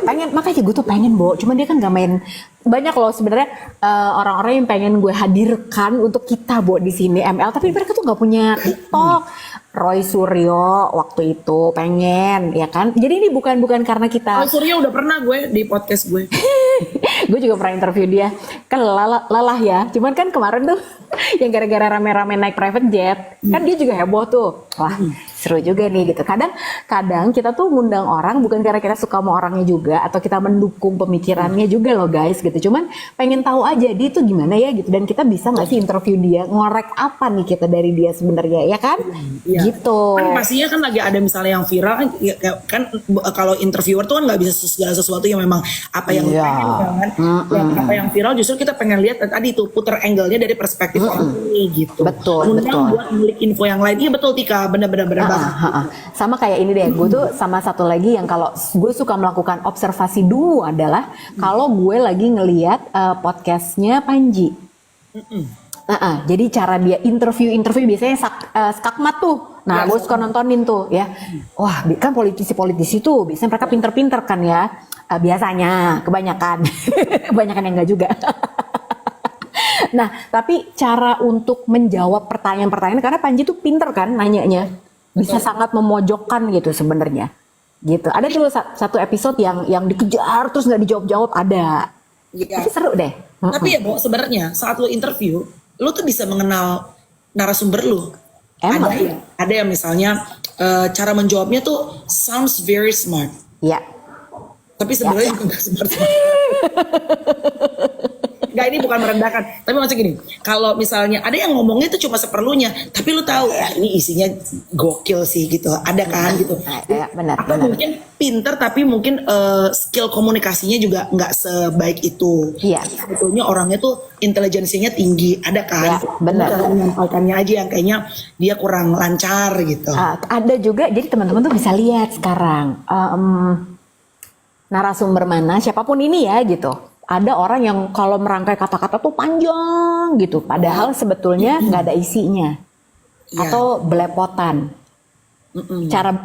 pengen, makanya gue tuh pengen cuman dia kan gak main banyak loh sebenarnya orang-orang yang pengen gue hadirkan untuk kita di sini ML, tapi mereka tuh gak punya TikTok. Roy Suryo waktu itu pengen, ya kan? Jadi ini bukan karena kita. Roy Suryo udah pernah gue di podcast gue. Gue juga pernah interview dia, kan lelah ya. Cuman kan kemarin tuh yang gara-gara rame-rame naik private jet, kan dia juga heboh tuh. Wah, seru juga nih gitu. Kadang kita tuh ngundang orang bukan karena kita suka sama orangnya juga atau kita mendukung pemikirannya juga loh guys gitu. Cuman pengen tahu aja dia tuh gimana ya gitu, dan kita bisa nggak sih interview dia, ngorek apa nih kita dari dia sebenarnya, ya kan? Gitu. Kan pastinya kan lagi ada misalnya yang viral kan kalau interviewer tuh kan nggak bisa segala sesuatu yang memang apa yang pengen kan. Apa yang viral justru kita pengen lihat tadi tuh puter angle-nya dari perspektif orang ini gitu. Betul. Buat ngulik info yang lain. Iya betul Tika, bener-bener banget. Sama kayak ini deh, gue tuh sama satu lagi yang kalau gue suka melakukan observasi dulu adalah kalau gue lagi ngeliat podcastnya Panji. Jadi cara dia interview biasanya skakmat tuh. Nah, gue suka nontonin tuh ya. Wah, kan politisi tuh biasanya mereka pinter-pinter kan ya. Biasanya, kebanyakan yang enggak juga. Nah, tapi cara untuk menjawab pertanyaan-pertanyaan, karena Panji tuh pinter kan nanyanya, bisa sangat memojokkan gitu sebenarnya. Gitu. Ada dulu satu episode yang dikejar terus nggak dijawab-jawab, ada. Iya. Tapi seru deh. Tapi ya Bo, sebenarnya saat lo interview, lo tuh bisa mengenal narasumber lo. Emang? Ada yang misalnya cara menjawabnya tuh sounds very smart. Iya. Tapi sebenarnya nggak smart. Nggak, ini bukan merendahkan. Tapi maksudnya gini, kalau misalnya ada yang ngomongnya itu cuma seperlunya, tapi lu tahu ini isinya gokil sih gitu. Ada kan gitu. Ya, benar. Mungkin pinter tapi mungkin skill komunikasinya juga nggak sebaik itu. Iya. Sebetulnya orangnya tuh intelijensinya tinggi, ada kan? Ya, benar. Cara menyampaikannya aja yang kayaknya dia kurang lancar gitu. Ada juga, jadi teman-teman tuh bisa lihat sekarang narasumber mana, siapapun ini ya gitu. Ada orang yang kalau merangkai kata-kata tuh panjang gitu, padahal sebetulnya nggak ada isinya atau belepotan.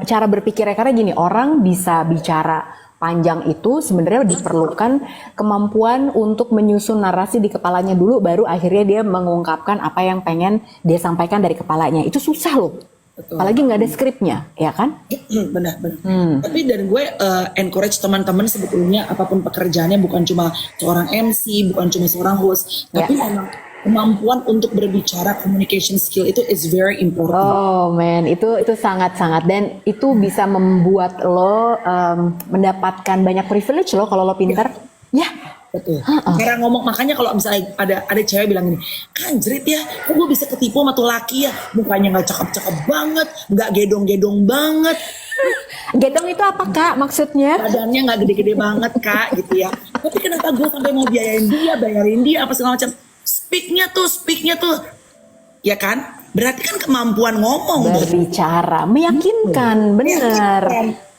Cara berpikirnya, karena gini, orang bisa bicara panjang itu sebenarnya diperlukan kemampuan untuk menyusun narasi di kepalanya dulu, baru akhirnya dia mengungkapkan apa yang pengen dia sampaikan dari kepalanya. Itu susah loh. Betul. Apalagi nggak ada skripnya, ya kan? Benar. Tapi dan gue encourage teman-teman sebetulnya apapun pekerjaannya, bukan cuma seorang MC, bukan cuma seorang host, tapi memang kemampuan untuk berbicara, communication skill itu is very important. Oh man, itu sangat-sangat, dan itu bisa membuat lo mendapatkan banyak privilege lo kalau lo pintar. Ya. Betul. Cara ngomong, makanya kalau misalnya ada cewek bilang gini, anjrit ya, kok gue bisa ketipu sama tuh laki ya, mukanya nggak cakep-cakep banget, nggak gedong-gedong banget. Gedong itu apa Kak maksudnya? Badannya nggak gede-gede banget Kak gitu ya. Tapi kenapa gue sampai mau bayarin dia apa segala macam? Speaknya tuh, ya kan? Berarti kan kemampuan ngomong, berbicara, meyakinkan, bener.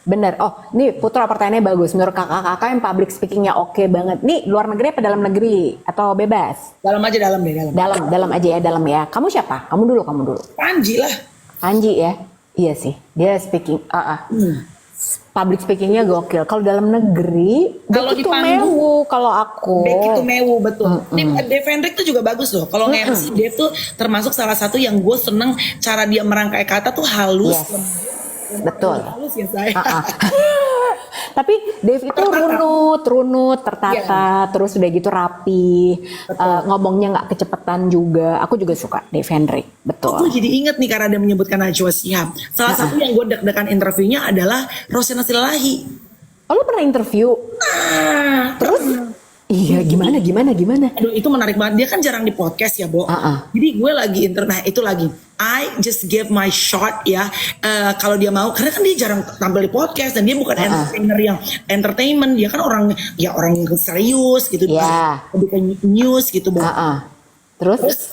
Bener. Oh, nih Putra, pertanyaannya bagus. Menurut kakak-kakak yang public speakingnya oke banget. Nih luar negeri apa dalam negeri? Atau bebas? Dalam aja, dalam deh. Dalam aja ya, dalam ya. Kamu siapa? Kamu dulu. Panji lah. Panji ya? Iya sih. Dia speaking. Public speakingnya gokil. Kalau dalam negeri, kalau Becky Tumewu kalau aku. Becky Tumewu, betul. Dave Hendrik tuh juga bagus loh. Kalau nge-MC Dave tuh termasuk salah satu yang gue seneng cara dia merangkai kata tuh halus. Yes. Betul. Halus ya saya. Tapi Dave itu runut, tertata, terus udah gitu rapi, ngomongnya nggak kecepetan juga. Aku juga suka Dave Hendrik, betul. Aku jadi inget nih karena dia menyebutkan Najwa Shihab. Salah satu yang gue deg-degan interviewnya adalah Rosena Silalahi. Oh, lu pernah interview? Terus? Iya, gimana? Aduh, itu menarik banget. Dia kan jarang di podcast ya, Bo. Jadi gue lagi I just give my shot ya. Kalau dia mau, karena kan dia jarang tampil di podcast dan dia bukan entertainer yang entertainment. Dia kan orang yang serius gitu. Lebih ke news gitu, Bo. Terus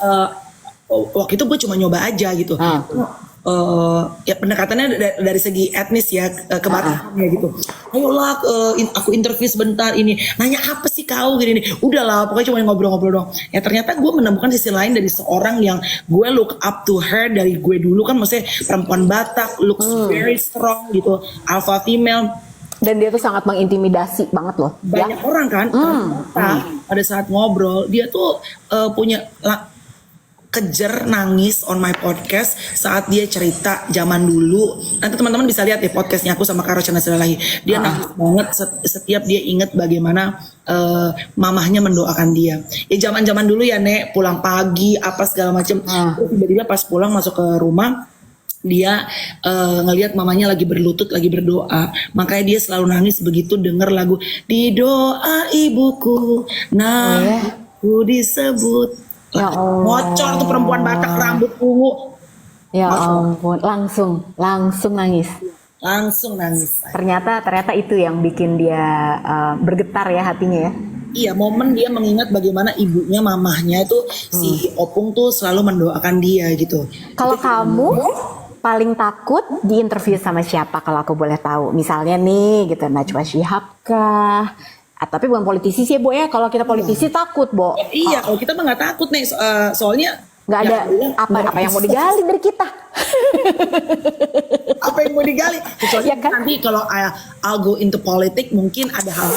waktu itu gue cuma nyoba aja gitu. Ya pendekatannya dari segi etnis ya, kebatasannya gitu. Ayolah aku interview sebentar ini. Nanya apa sih kau gini. Udahlah pokoknya cuma ngobrol-ngobrol dong. Ya ternyata gue menemukan sisi lain dari seorang yang gue look up to her dari gue dulu kan, maksudnya perempuan Batak, looks very strong gitu, alpha female. Dan dia tuh sangat mengintimidasi banget loh. Banyak orang kan. Pada saat ngobrol dia tuh punya kejer nangis on my podcast saat dia cerita zaman dulu. Nanti teman-teman bisa lihat ya podcastnya aku sama Karo Rosena Silalahi. Dia nangis banget setiap dia inget bagaimana mamahnya mendoakan dia. Ya zaman-zaman dulu ya Nek, pulang pagi apa segala macam. Terus tiba-tiba pas pulang masuk ke rumah, dia ngelihat mamanya lagi berlutut, lagi berdoa. Makanya dia selalu nangis begitu dengar lagu Di Doa Ibuku, aku disebut. Ya Allah. Ngocor tuh perempuan Batak rambut ungu. Ya ampun, langsung nangis. Ternyata itu yang bikin dia bergetar ya hatinya ya. Iya, momen dia mengingat bagaimana ibunya, mamahnya itu si Opung tuh selalu mendoakan dia gitu. Kalau kamu paling takut diinterview sama siapa kalau aku boleh tahu? Misalnya nih gitu, Najwa Shihab kah? Tapi bukan politisi sih Bo ya. Kalau kita politisi takut Bo. Iya, kalau kita mah nggak takut nih, soalnya nggak ada apa yang mau digali dari kita. Apa yang mau digali? Kecuali kan? Nanti kalau I'll go into politik mungkin ada hal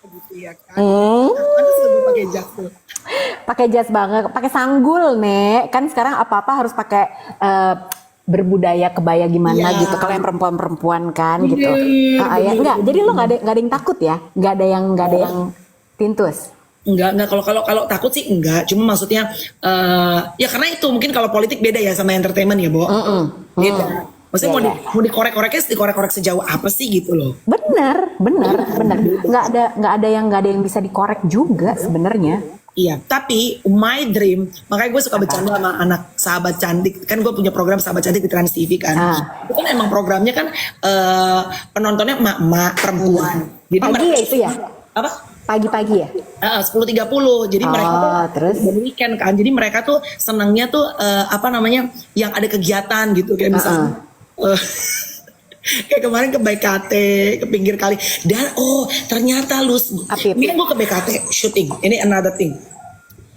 gitu ya kan. Kan sudah beberapa pakai jas tuh. Pakai jas banget, pakai sanggul, Nek. Kan sekarang apa-apa harus pakai berbudaya kebaya gimana Iya. gitu. Kalau yang perempuan-perempuan kan gitu. Bener, Ya, bener, enggak. bener, Jadi lo nggak ada yang takut ya? Nggak ada yang tintus. Enggak, kalau takut sih enggak. Cuma maksudnya ya karena itu mungkin kalau politik beda ya sama entertainment ya, Bo. Beda. Maksudnya Iya, mau dikorek-koreknya dikorek-korek sejauh apa sih gitu loh. Bener. Nggak ada yang bisa dikorek juga sebenarnya. Iya, tapi my dream, makanya gue suka bercanda sama anak sahabat cantik. Kan gue punya program sahabat cantik di Trans TV kan. Itu kan emang programnya kan penontonnya emak-emak perempuan. Jadi Pagi ya itu ya? apa? Pagi-pagi ya? 10.30. Jadi mereka tuh terus? weekend kan. Jadi mereka tuh senangnya tuh apa namanya? Yang ada kegiatan gitu kayak misalnya kayak kemarin ke BKT, ke pinggir kali. Dan ternyata lu Apa? ini kan gue ke BKT syuting. Ini another thing.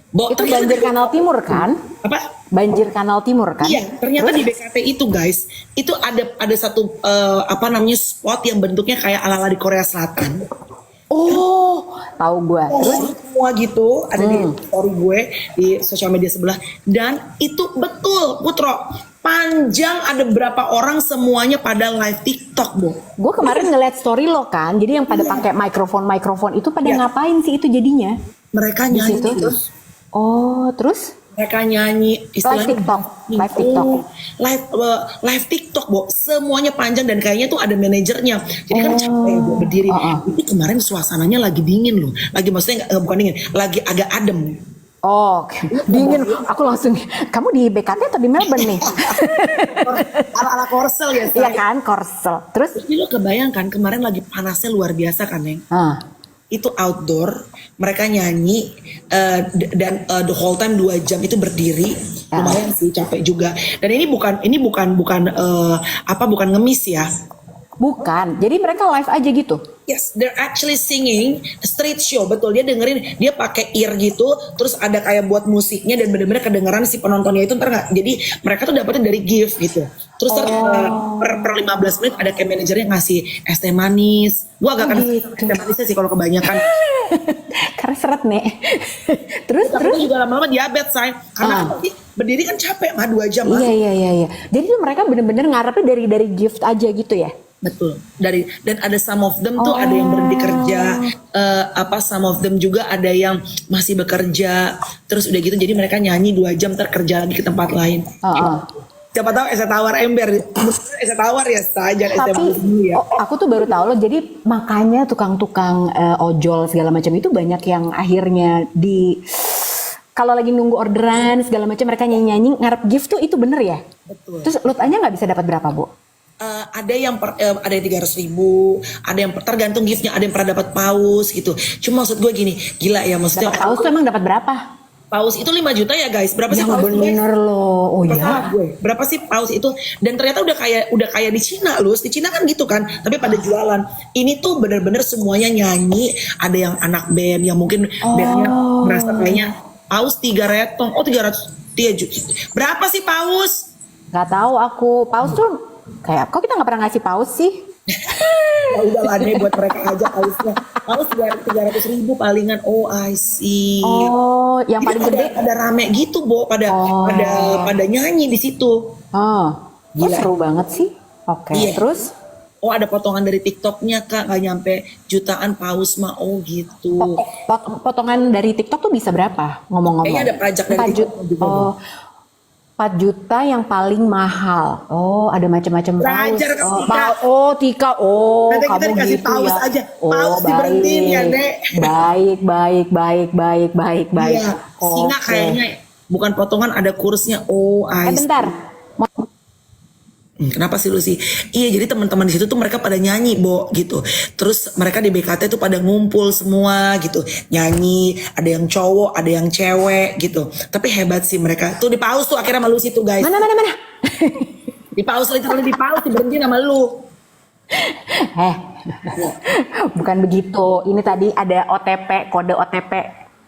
Bo, Itu ternyata banjir Kanal Timur kan? apa? Banjir Kanal Timur kan? Iya, ternyata di BKT itu guys, itu ada satu apa namanya spot yang bentuknya kayak ala-ala di Korea Selatan. Oh, tahu gua. Terus Semua gitu ada di story gue di sosial media sebelah, dan itu betul Putro, panjang, ada berapa orang semuanya pada live TikTok, Bo. gue kemarin ngeliat story lo kan, jadi yang pada pakai mikrofon itu pada ngapain sih itu jadinya? Mereka Di nyanyi situ? terus, Oh, terus? mereka nyanyi istilahnya Live TikTok. live TikTok, Bo. Semuanya panjang dan kayaknya tuh ada manajernya. Jadi kan capek Bo berdiri. Ini kemarin suasananya lagi dingin loh. Lagi maksudnya bukan dingin, lagi agak adem. Oh, dingin. Aku langsung, kamu di BKT atau di Melbourne nih? Ala-ala Korsel ya, Iya Say. kan, Korsel. Terus? Jadi lo kebayangkan kemarin lagi panasnya luar biasa kan, Neng? Itu outdoor, mereka nyanyi dan the whole time 2 jam itu berdiri, lumayan sih, capek juga. Dan ini bukan bukan ngemis ya. Bukan. Jadi mereka live aja gitu. Yes, they're actually singing street show, betul. Dia dengerin, dia pakai ear gitu, terus ada kayak buat musiknya dan benar-benar kedengeran si penontonnya itu ntar nggak. Jadi mereka tuh dapetnya dari gift gitu. Terus per 15 menit ada kayak manajernya ngasih es teh manis. Gua agak kan es teh manisnya sih kalau kebanyakan. Karena seret nih. terus? Tapi juga lama-lama diabetes, Say. Karena kan berdiri kan capek mah 2 jam. Iya. Jadi tuh mereka bener-bener ngarepnya dari gift aja gitu ya? Betul. Dan ada some of them tuh ada yang berhenti kerja, some of them juga ada yang masih bekerja. Terus udah gitu jadi mereka nyanyi 2 jam kerja lagi ke tempat lain. Siapa tahu es tawar ember, es tawar ya saja es Tapi aku tuh baru tahu loh. Jadi makanya tukang-tukang ojol segala macam itu banyak yang akhirnya kalau lagi nunggu orderan segala macam mereka nyanyi-nyanyi ngarep gift tuh itu bener ya? Betul. Terus lot aja nggak bisa dapat berapa, Bu? Ada yang 300.000, ada yang tergantung giftnya, ada yang pernah dapat paus gitu. Cuma maksud gue gini, gila ya maksudnya. Dapat paus tuh emang dapat berapa? Paus itu 5 juta ya guys. Berapa sih Yang paus itu, guys? bener loh. Oh Pertama ya. gue, berapa sih paus itu? Dan ternyata udah kayak di Cina loh. Di Cina kan gitu kan. Tapi pada jualan. Ini tuh bener-bener semuanya nyanyi. Ada yang anak band yang mungkin bandnya merasa kayaknya paus 3 retong. 300 juta. Berapa sih paus? Gak tahu aku. Paus tuh kayak kok kita nggak pernah ngasih paus sih? Ya udah lah deh buat mereka aja pausnya. Paus 300.000 palingan. Oh I see. Oh, yang paling gede. Ada rame gitu, Bo, pada nyanyi di situ. Gila. Seru banget sih. Oke. Iya. Terus? Oh ada potongan dari TikToknya Kak, nggak nyampe jutaan paus mah. Oh gitu. Potongan dari TikTok tuh bisa berapa? Ngomong-ngomong. Kayaknya ada pajak dari 4 TikTok juga. Oh, 4 juta yang paling mahal. Oh, ada macam-macam paus. Belajar ke Tika. Tika. Oh, Nanti kita kamu dikasih gitu paus ya. aja. Oh, Paus diberhentiin ya, Dek. Baik. Iya, singa kayaknya bukan potongan, ada kursnya. Oh, Bentar. Kenapa sih lu sih? Iya, jadi teman-teman di situ tuh mereka pada nyanyi, Bo, gitu. Terus mereka di BKT tuh pada ngumpul semua gitu. Nyanyi, ada yang cowok, ada yang cewek gitu. Tapi hebat sih mereka. Tuh di paus tuh akhirnya malu situ, guys. Mana? Di paus, literally di paus diberhentiin sama lu. Bukan begitu. Ini tadi ada OTP, kode OTP.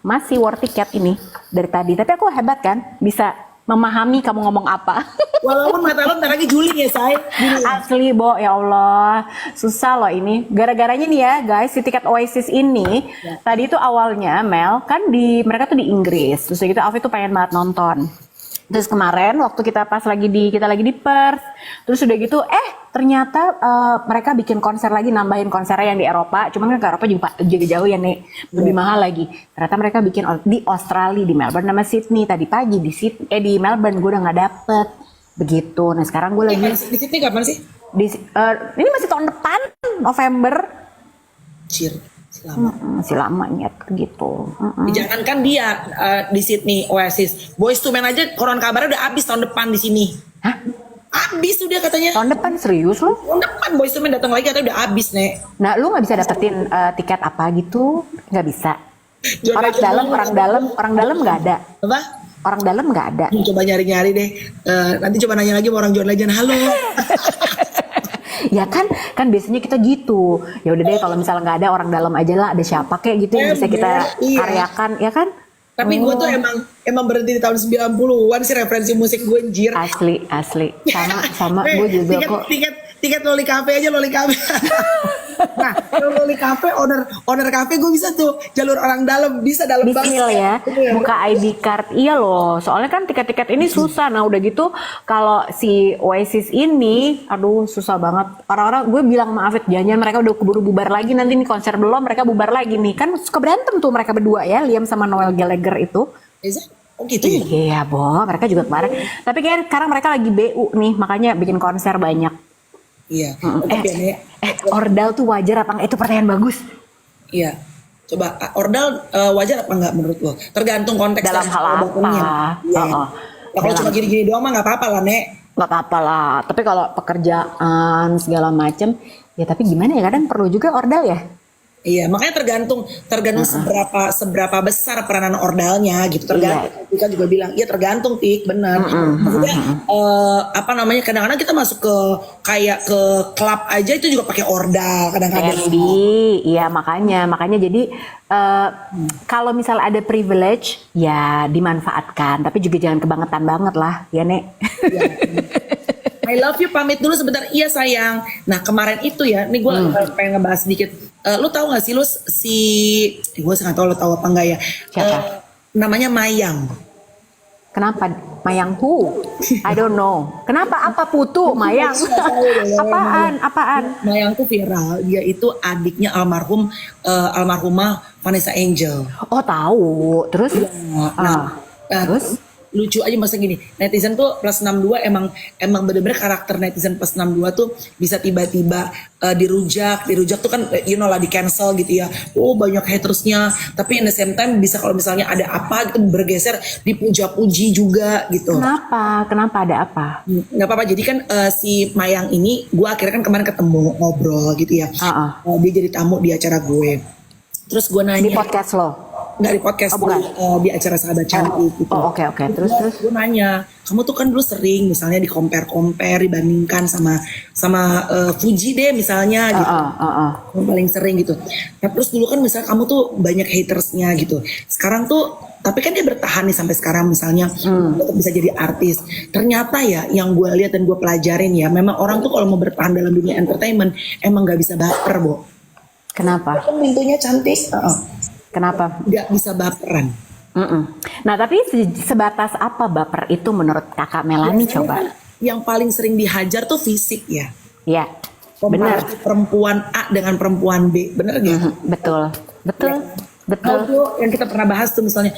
Masih war tiket ini dari tadi. Tapi aku hebat kan? Bisa memahami kamu ngomong apa. Walaupun mata lo ntar lagi juling ya, say. Asli, Bo, ya Allah. Susah loh ini. Gara-garanya nih ya, guys, si tiket Oasis ini, tadi itu awalnya, Mel, kan mereka tuh di Inggris. Terus gitu, Alfi tuh pengen banget nonton. Terus kemarin waktu kita lagi di Perth, terus udah gitu, ternyata mereka bikin konser lagi, nambahin konsernya yang di Eropa. Cuman kan ke Eropa juga jauh ya, Nek, lebih mahal lagi. Ternyata mereka bikin di Australia, di Melbourne sama Sydney. Tadi pagi di Melbourne gue udah nggak dapet, begitu. Nah sekarang gue lagi Di Sydney kapan sih? ini masih tahun depan, November. Cir, lama. Masih lama nyet gitu. Jangankan dia di Sydney Oasis, Boyz II Men aja koron kabarnya udah habis tahun depan di sini. Hah? Habis tuh dia katanya. Tahun depan serius lo? Tahun depan Boyz II Men datang lagi katanya udah habis, Nek. Nah, lu nggak bisa dapetin tiket apa gitu? Nggak bisa. John Orang dalam nggak ada. Apa? Orang dalam nggak ada. Coba nyari-nyari deh. Nanti coba nanya lagi sama orang John Legend. Halo. Ya kan biasanya kita gitu. Ya udah deh kalau misalnya nggak ada orang dalam aja lah, ada siapa kayak gitu yang bisa kita karyakan, ya kan? Tapi gue tuh emang berhenti di tahun 90-an sih referensi musik gue, anjir. Asli. Sama gue juga kok. Tiket Loli Cafe aja, Loli Cafe. Nah, kalau Loli Cafe, owner cafe gue bisa tuh jalur orang dalam, bisa dalam Di banget. feel ya, buka ID card, iya loh. Soalnya kan tiket-tiket ini susah. Nah udah gitu, kalau si Oasis ini, aduh susah banget. Orang-orang, gue bilang maaf, jangan mereka udah keburu bubar lagi. Nanti nih konser belum, mereka bubar lagi nih. Kan suka berantem tuh mereka berdua ya, Liam sama Noel Gallagher itu. Oh gitu ya? Iya, Bo, mereka juga kemarin. Tapi kayaknya sekarang mereka lagi BU nih, makanya bikin konser banyak. Iya. Ordal tuh wajar apa enggak? Itu pertanyaan bagus. Iya. Coba Ordal wajar apa enggak menurut lo? Tergantung konteks Dalam hal apa? Iya. Kalau cuma gini-gini doang mah nggak apa-apa lah, Nek. Nggak apa-apa lah. Tapi kalau pekerjaan segala macem, ya tapi gimana ya, kadang perlu juga ordal ya. Iya, makanya tergantung seberapa besar peranan ordalnya gitu. Tergantung. Kita juga bilang, iya tergantung, Tik, benar. Maksudnya apa namanya? Kadang-kadang kita masuk ke kayak ke klub aja itu juga pakai ordal kadang-kadang. Iya, makanya jadi kalau misalnya ada privilege ya dimanfaatkan, tapi juga jangan kebangetan banget lah, ya Nek. Iya. I love you, pamit dulu sebentar. Iya sayang. Nah kemarin itu ya, nih gue pengen ngebahas sedikit. Lu tahu gak sih gue nggak tahu lo tahu apa enggak ya? Siapa? Namanya Mayang. Kenapa Mayang who? I don't know. Kenapa? Apa putu Mayang? Apaan? Mayang tuh viral. Dia itu adiknya almarhumah Vanessa Angel. Oh tahu. Terus? Terus? Lucu aja masa gini, netizen tuh plus 62 emang bener-bener karakter netizen plus 62 tuh bisa tiba-tiba dirujak tuh kan lah di cancel gitu ya. Oh banyak hatersnya, tapi in the same time bisa kalau misalnya ada apa gitu bergeser dipuja-puji juga gitu. Kenapa ada apa? Nggak apa-apa, jadi kan si Mayang ini gue akhirnya kan kemarin ketemu ngobrol gitu ya. Dia jadi tamu di acara gue. Terus gue nanya di podcast lo? Nggak di podcast, di acara Sahabat Cantik gitu. Oke. Terus gue nanya, kamu tuh kan dulu sering misalnya di compare dibandingkan sama Fuji deh misalnya gitu. Kamu paling sering gitu. Nah, terus dulu kan misalnya kamu tuh banyak hatersnya gitu. Sekarang tuh tapi kan dia bertahan nih sampai sekarang misalnya tetap bisa jadi artis. Ternyata ya yang gue lihat dan gue pelajarin ya, memang orang tuh kalau mau bertahan dalam dunia entertainment emang nggak bisa baper, Bo. Kenapa? Kan pintunya cantik. Kenapa? Nggak bisa baperan. Nah tapi sebatas apa baper itu menurut kakak Melani? Coba. Yang paling sering dihajar tuh fisik ya. Iya. Benar. Perempuan A dengan perempuan B, bener gak? Betul. Auto yang kita pernah bahas tuh misalnya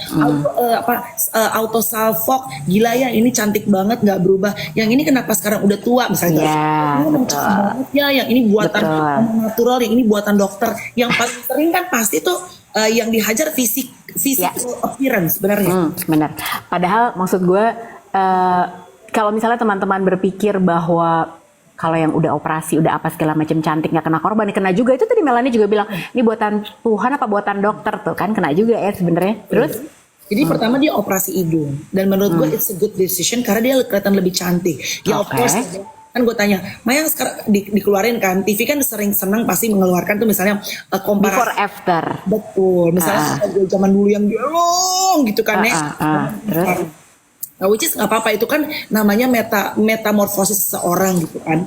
auto salfok, gila ya ini cantik banget nggak berubah. Yang ini kenapa sekarang udah tua misalnya? Betul. Ya, yang ini buatan natural, yang ini buatan dokter. Yang paling sering kan pasti tuh yang dihajar fisik appearance, benar. Benar. Padahal maksud gue kalau misalnya teman-teman berpikir bahwa kalau yang udah operasi, udah apa segala macam cantik nggak kena korban, kena juga. Itu tadi Melani juga bilang, ini buatan Tuhan apa buatan dokter tuh kan, kena juga ya sebenarnya. Terus? Jadi pertama dia operasi hidung, dan menurut gue it's a good decision karena dia kelihatan lebih cantik. Ya of course, kan gue tanya, Mayang sekarang dikeluarin kan, TV kan sering senang pasti mengeluarkan tuh misalnya komparasi. Before after. Betul, misalnya zaman dulu yang gelong gitu kan ya. Terus? Nah, which is nggak apa-apa, itu kan namanya metamorfosis seseorang gitu kan.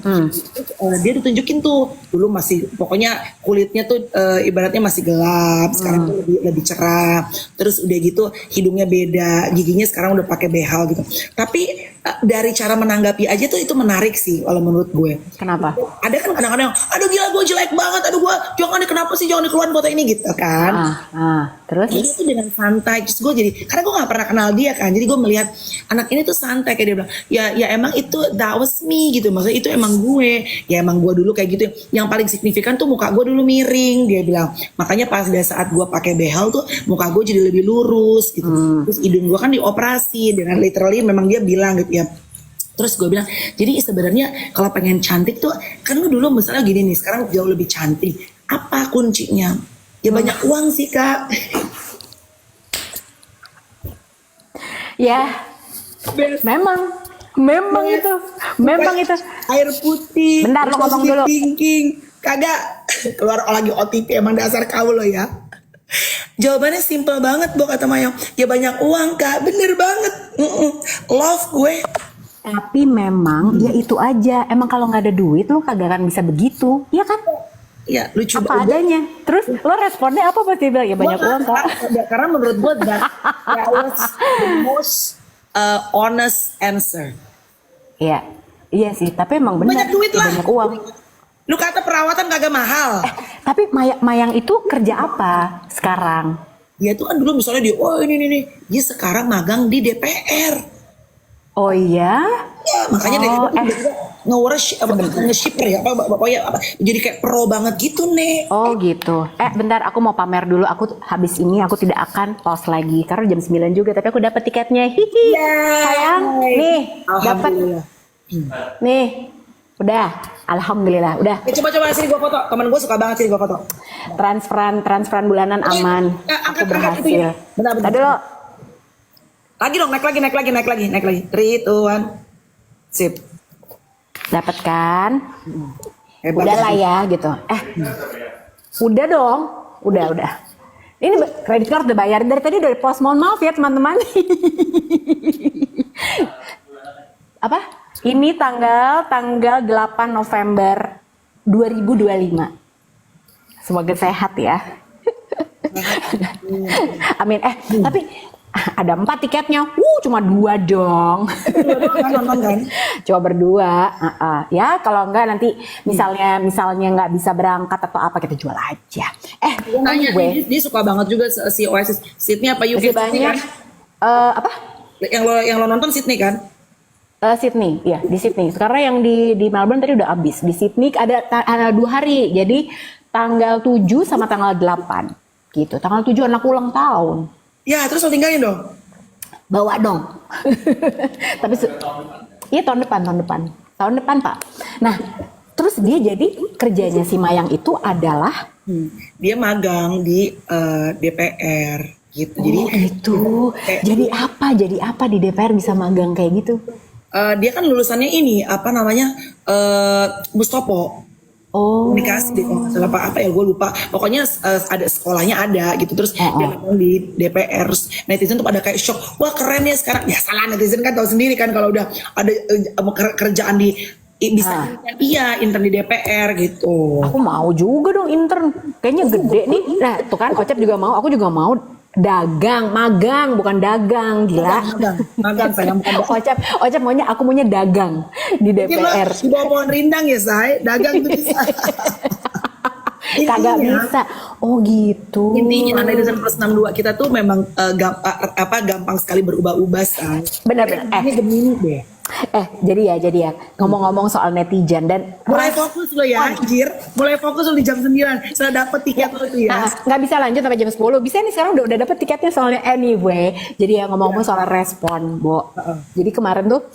Dia ditunjukin tuh dulu masih pokoknya kulitnya tuh ibaratnya masih gelap, sekarang tuh lebih cerah. Terus udah gitu hidungnya beda, giginya sekarang udah pakai behel gitu. Tapi dari cara menanggapi aja tuh itu menarik sih kalau menurut gue. Kenapa? Ada kan kadang-kadang, aduh gila gue jelek banget, aduh gue jangan kenapa sih jangan dikeluarin foto ini gitu kan. Terus? Jadi itu dengan santai, terus gue jadi, karena gue gak pernah kenal dia kan, jadi gue melihat anak ini tuh santai, kayak dia bilang, ya emang itu that was me gitu, maksudnya itu emang gue, ya emang gue dulu kayak gitu. Yang paling signifikan tuh muka gue dulu miring, dia bilang, makanya pas pada saat gue pakai behel tuh muka gue jadi lebih lurus gitu. Terus hidung gue kan dioperasi, dengan literally memang dia bilang gitu ya. Terus gue bilang, jadi sebenarnya kalau pengen cantik tuh, kan lu dulu misalnya gini nih, sekarang jauh lebih cantik. Apa kuncinya? Ya banyak uang sih kak. Ya, memang itu, memang itu. Air putih. Bentar, lo ngomong dulu. Thinking. Kagak keluar lagi OTP, emang dasar kau lo ya. Jawabannya simple banget, Bo, kata Mayong. Ya banyak uang kak, bener banget. Love gue. Tapi memang ya itu aja. Emang kalau nggak ada duit lo kagak akan bisa begitu, ya kan? Ya lucu apa adanya. Terus lo responnya apa pas dia bilang ya banyak uang kak? Karena menurut gue that was the most honest answer. Iya, iya sih. Tapi emang benar. Banyak duit lah. Banyak uang. Lu kata perawatan kagak mahal. Tapi Mayang itu kerja apa sekarang? Dia tuh kan dulu misalnya ini. Dia sekarang magang di DPR. Oh iya? Ya, makanya nge-shipper ya, pokoknya jadi kayak pro banget gitu nih. Oh gitu. Bentar, aku mau pamer dulu. Aku habis ini aku tidak akan pause lagi karena jam 9 juga. Tapi aku dapat tiketnya. Hihi. Sayang, nih dapat. Nih, udah. Alhamdulillah, udah. Coba sini gua foto. Temen gue suka banget sini gua foto. Transferan bulanan aman. Aku berhasil. Benar. Tadi lo. Lagi dong, naik lagi. 3, 2, 1. Sip. Dapat kan? Hebat. Udah lah ya gitu. Udah dong. Udah. Ini kredit card udah bayarin dari tadi, udah post. Mohon maaf ya teman-teman. Apa? Ini tanggal 8 November 2025. Semoga sehat ya. Amin. Tapi ada 4 tiketnya, cuma 2 dong. Nonton kan? Coba berdua, ya kalau enggak nanti misalnya nggak bisa berangkat atau apa kita jual aja. Tanya gue, dia suka banget juga si Oasis. Sydney apa UK? Masih banyak. Kan? Apa? Yang lo nonton Sydney kan? Sydney, ya di Sydney. Karena yang di Melbourne tadi udah habis. Di Sydney ada 2 hari, jadi tanggal 7 sama tanggal 8 gitu. Tanggal 7 anak ulang tahun. Ya, terus lo tinggalin dong. Bawa dong. Tapi iya tahun depan Pak. Nah, terus dia jadi kerjanya si Mayang itu adalah dia magang di DPR gitu. Jadi itu. Jadi apa di DPR bisa magang kayak gitu? Dia kan lulusannya ini apa namanya Mustopo. Komunikasi apa ya gue lupa, pokoknya ada sekolahnya ada gitu. Terus dia magang di DPR, terus netizen tuh pada kayak shock, wah keren ya sekarang. Ya salah, netizen kan tahu sendiri kan kalau udah ada kerjaan di bisa intern di DPR gitu. Aku mau juga dong intern, kayaknya gede nih. Nah tuh kan Ocep juga mau, aku juga mau. Magang bukan dagang, gila. Magang sayang, bukan Ocep aku maunya dagang di DPR. Di bawah pohon rindang ya say, dagang tuh bisa. Kagak bisa. Oh gitu. Intinya netizen plus 62 kita tuh memang gampang sekali berubah-ubah say. Benar. Ini Gemini deh. Jadi ya ngomong-ngomong soal netizen dan mulai fokus lo ya, anjir. Mulai fokus lo di jam 9. Sudah dapet tiket lo tuh ya. Nggak bisa lanjut sampai jam 10. Bisa nih sekarang udah dapet tiketnya soalnya anyway. Jadi ya ngomong-ngomong soal respon, Bo. Jadi kemarin tuh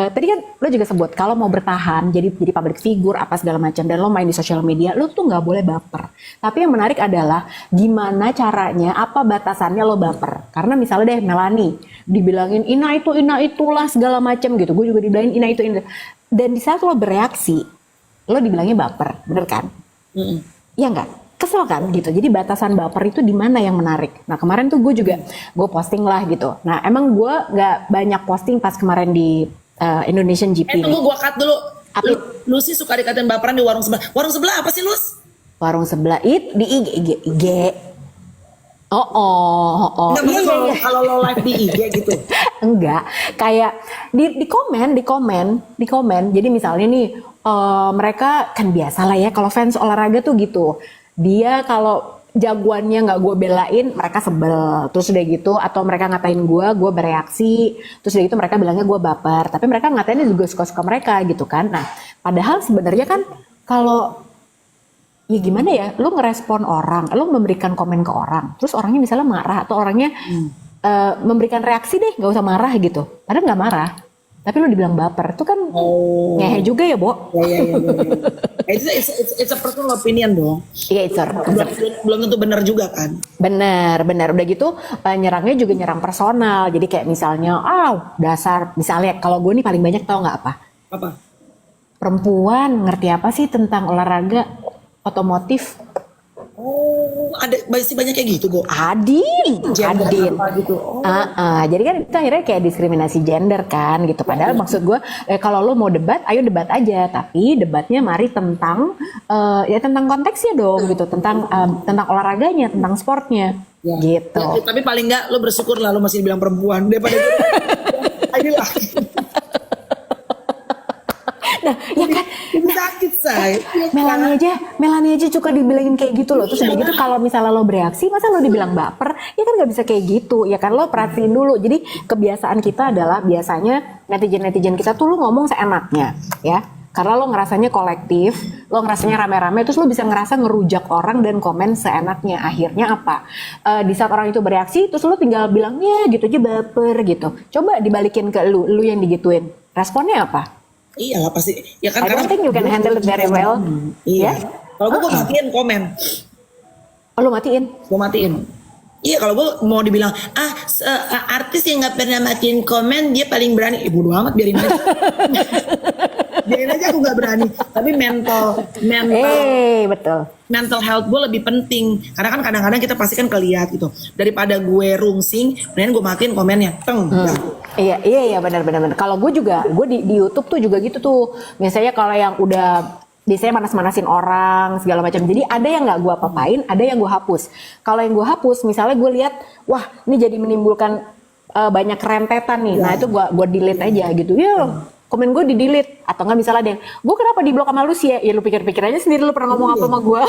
tadi kan lo juga sebut kalau mau bertahan jadi public figure apa segala macam dan lo main di sosial media, lo tuh nggak boleh baper. Tapi yang menarik adalah gimana caranya, apa batasannya lo baper. Karena misalnya deh Melanie dibilangin ina itulah segala macam gitu, gue juga dibilangin ina itu. Dan di saat lo bereaksi, lo dibilangnya baper, bener kan? Iya nggak? kesel kan gitu. Jadi batasan baper itu di mana yang menarik. Nah kemarin tuh gue juga gue posting lah gitu. Nah emang gue nggak banyak posting pas kemarin di Indonesian GP. Tunggu gue cut dulu. Apa? Lu sih suka dikatain baperan di warung sebelah. Warung sebelah apa sih Lus? Warung sebelah di IG. Oh. Enggak, maksudnya kalau lo live di IG gitu. Enggak, kayak di komen. Jadi misalnya nih mereka kan biasa lah ya kalau fans olahraga tuh gitu. Dia kalau jagoannya nggak gue belain, mereka sebel. Terus udah gitu, atau mereka ngatain gue bereaksi. Terus udah gitu mereka bilangnya gue baper. Tapi mereka ngatainnya juga suka-suka mereka gitu kan. Nah, padahal sebenarnya kan kalau ya gimana ya, lu ngerespon orang, lu memberikan komen ke orang, terus orangnya misalnya marah atau orangnya memberikan reaksi deh, nggak usah marah gitu. Padahal nggak marah. Tapi lu dibilang baper, itu kan ngehe juga ya, Bo. Iya. It's a personal opinion dong. Iya, Belum tentu benar juga kan. Bener. Udah gitu nyerangnya juga nyerang personal. Jadi kayak misalnya, dasar. Misalnya kalau gue nih paling banyak tau nggak apa? Apa? Perempuan ngerti apa sih tentang olahraga otomotif? Oh, masih banyak kayak gitu, Bo. Adin. Apa gitu. Jadi kan itu akhirnya kayak diskriminasi gender kan gitu. Padahal maksud gue kalau lo mau debat, ayo debat aja. Tapi debatnya mari tentang ya tentang konteksnya dong gitu, tentang olahraganya, tentang sportnya, gitu. Ya, tapi paling nggak lo bersyukur lah lo masih dibilang perempuan daripada ini lah. Nah, ya kan. Sakit say. Melani aja suka dibilangin kayak gitu loh. Terus udah gitu kalau misalnya lo bereaksi, masa lo dibilang baper? Ya kan nggak bisa kayak gitu. Ya kan lo perhatiin dulu. Jadi kebiasaan kita adalah biasanya netizen kita tuh lo ngomong seenaknya, ya. Karena lo ngerasanya kolektif, lo ngerasanya rame-rame, terus lo bisa ngerasa ngerujak orang dan komen seenaknya. Akhirnya apa? Di saat orang itu bereaksi, terus lo tinggal bilang, ya gitu aja baper gitu. Coba dibalikin ke lu yang digituin. Responnya apa? Iya lah pasti. Ya kan I don't think you can handle it very well. Iya. Kalau gue matiin komen. Oh, lo matiin? Gue matiin. Iya kalau gue mau dibilang artis yang nggak pernah matiin komen dia paling berani. Bodo amat biarin aja. Biarin aja aku nggak berani. Tapi betul. mental health gue lebih penting karena kan kadang-kadang kita pasti kan keliat gitu daripada gue rungsing, mendingan gue matiin komennya, Iya benar. Kalau gue di YouTube tuh juga gitu tuh, biasanya kalau yang udah biasanya manas-manasin orang segala macam, jadi ada yang nggak gue apa-apain, ada yang gue hapus. Kalau yang gue hapus, misalnya gue lihat, wah ini jadi menimbulkan banyak rentetan nih, nah itu gue delete aja gitu ya. Komen gue di delete atau nggak misalnya ada yang gue kenapa di blok sama lu sih ya lu pikir-pikir aja sendiri lu pernah ngomong apa sama gue.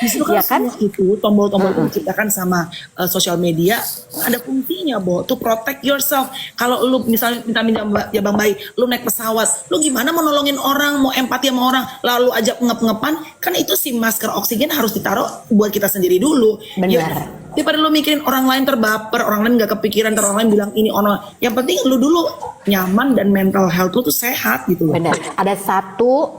Justru kan itu tombol-tombol itu diciptakan sama sosial media ada fungsinya Bo, to protect yourself. Kalau lu misalnya minta ya Bang Bayi, lu naik pesawat, lu gimana mau nolongin orang, mau empati sama orang, lalu ajak ngep-ngepan, kan itu si masker oksigen harus ditaruh buat kita sendiri dulu. Benar. Daripada lu mikirin orang lain terbaper, orang lain gak kepikiran, orang lain bilang ini orang. Yang penting lu dulu nyaman dan mental health lu tuh sehat gitu loh. Benar. Ada satu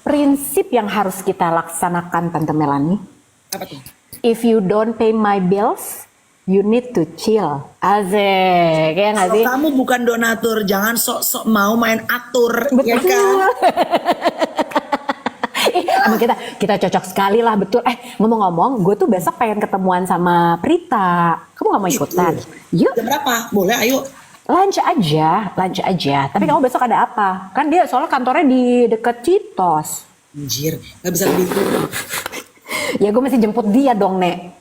prinsip yang harus kita laksanakan Tante Melani. Apa tuh? If you don't pay my bills, you need to chill. Asik, ya nggak sih? Kamu bukan donatur, jangan sok-sok mau main atur. Betul. Ya kan? Emang kita cocok sekali lah, betul. Ngomong-ngomong, gue tuh besok pengen ketemuan sama Prita. Kamu gak mau ikutan? Yuk. Jam berapa? Boleh, ayo. Lunch aja. Tapi kamu besok ada apa? Kan dia soalnya kantornya di deket Citos. Anjir, gak bisa lebih. Ya gue masih jemput dia dong, Nek.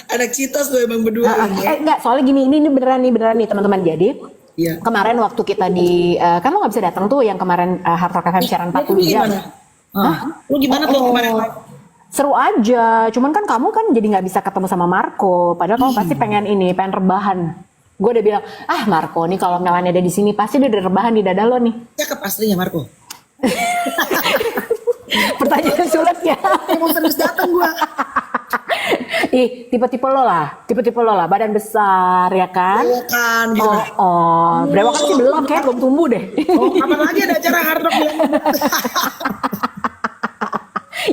Anak Citos lo emang berdua. Enggak, soalnya gini, ini beneran nih teman-teman. Jadi kemarin waktu kita di kan lo gak bisa datang tuh yang kemarin Hard Rock FM siaran 40 jam. Lu gimana tuh kemarin? Seru aja, cuman kan kamu kan jadi nggak bisa ketemu sama Marco, padahal kamu pasti pengen rebahan. Gue udah bilang, Marco nih kalau Melani ada di sini pasti dia udah rebahan di dada lo nih. Cakep aslinya Marco. Pertanyaan sulit ya. Mau terus datang gue. Tipe-tipe lo lah, badan besar ya kan? Iya kan, gitu. Berewakan sih belum, kayak belum tumbuh deh. Kapan lagi ada acara Hard Rock bilang.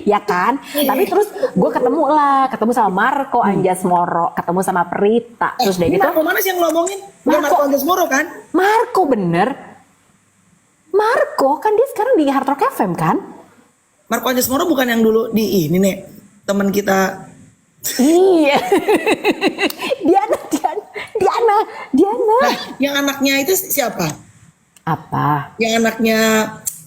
Ya kan, tapi terus gue ketemu sama Marco Anjas Moro, ketemu sama Prita, terus deh gitu. Marco mana sih yang ngomongin? Marco Anjas Moro kan? Marco bener. Marco kan dia sekarang di Hard Rock FM kan? Marco Anjasmoro bukan yang dulu di ini nih teman kita. Iya. Diana. Nah, yang anaknya itu siapa? Apa? Yang anaknya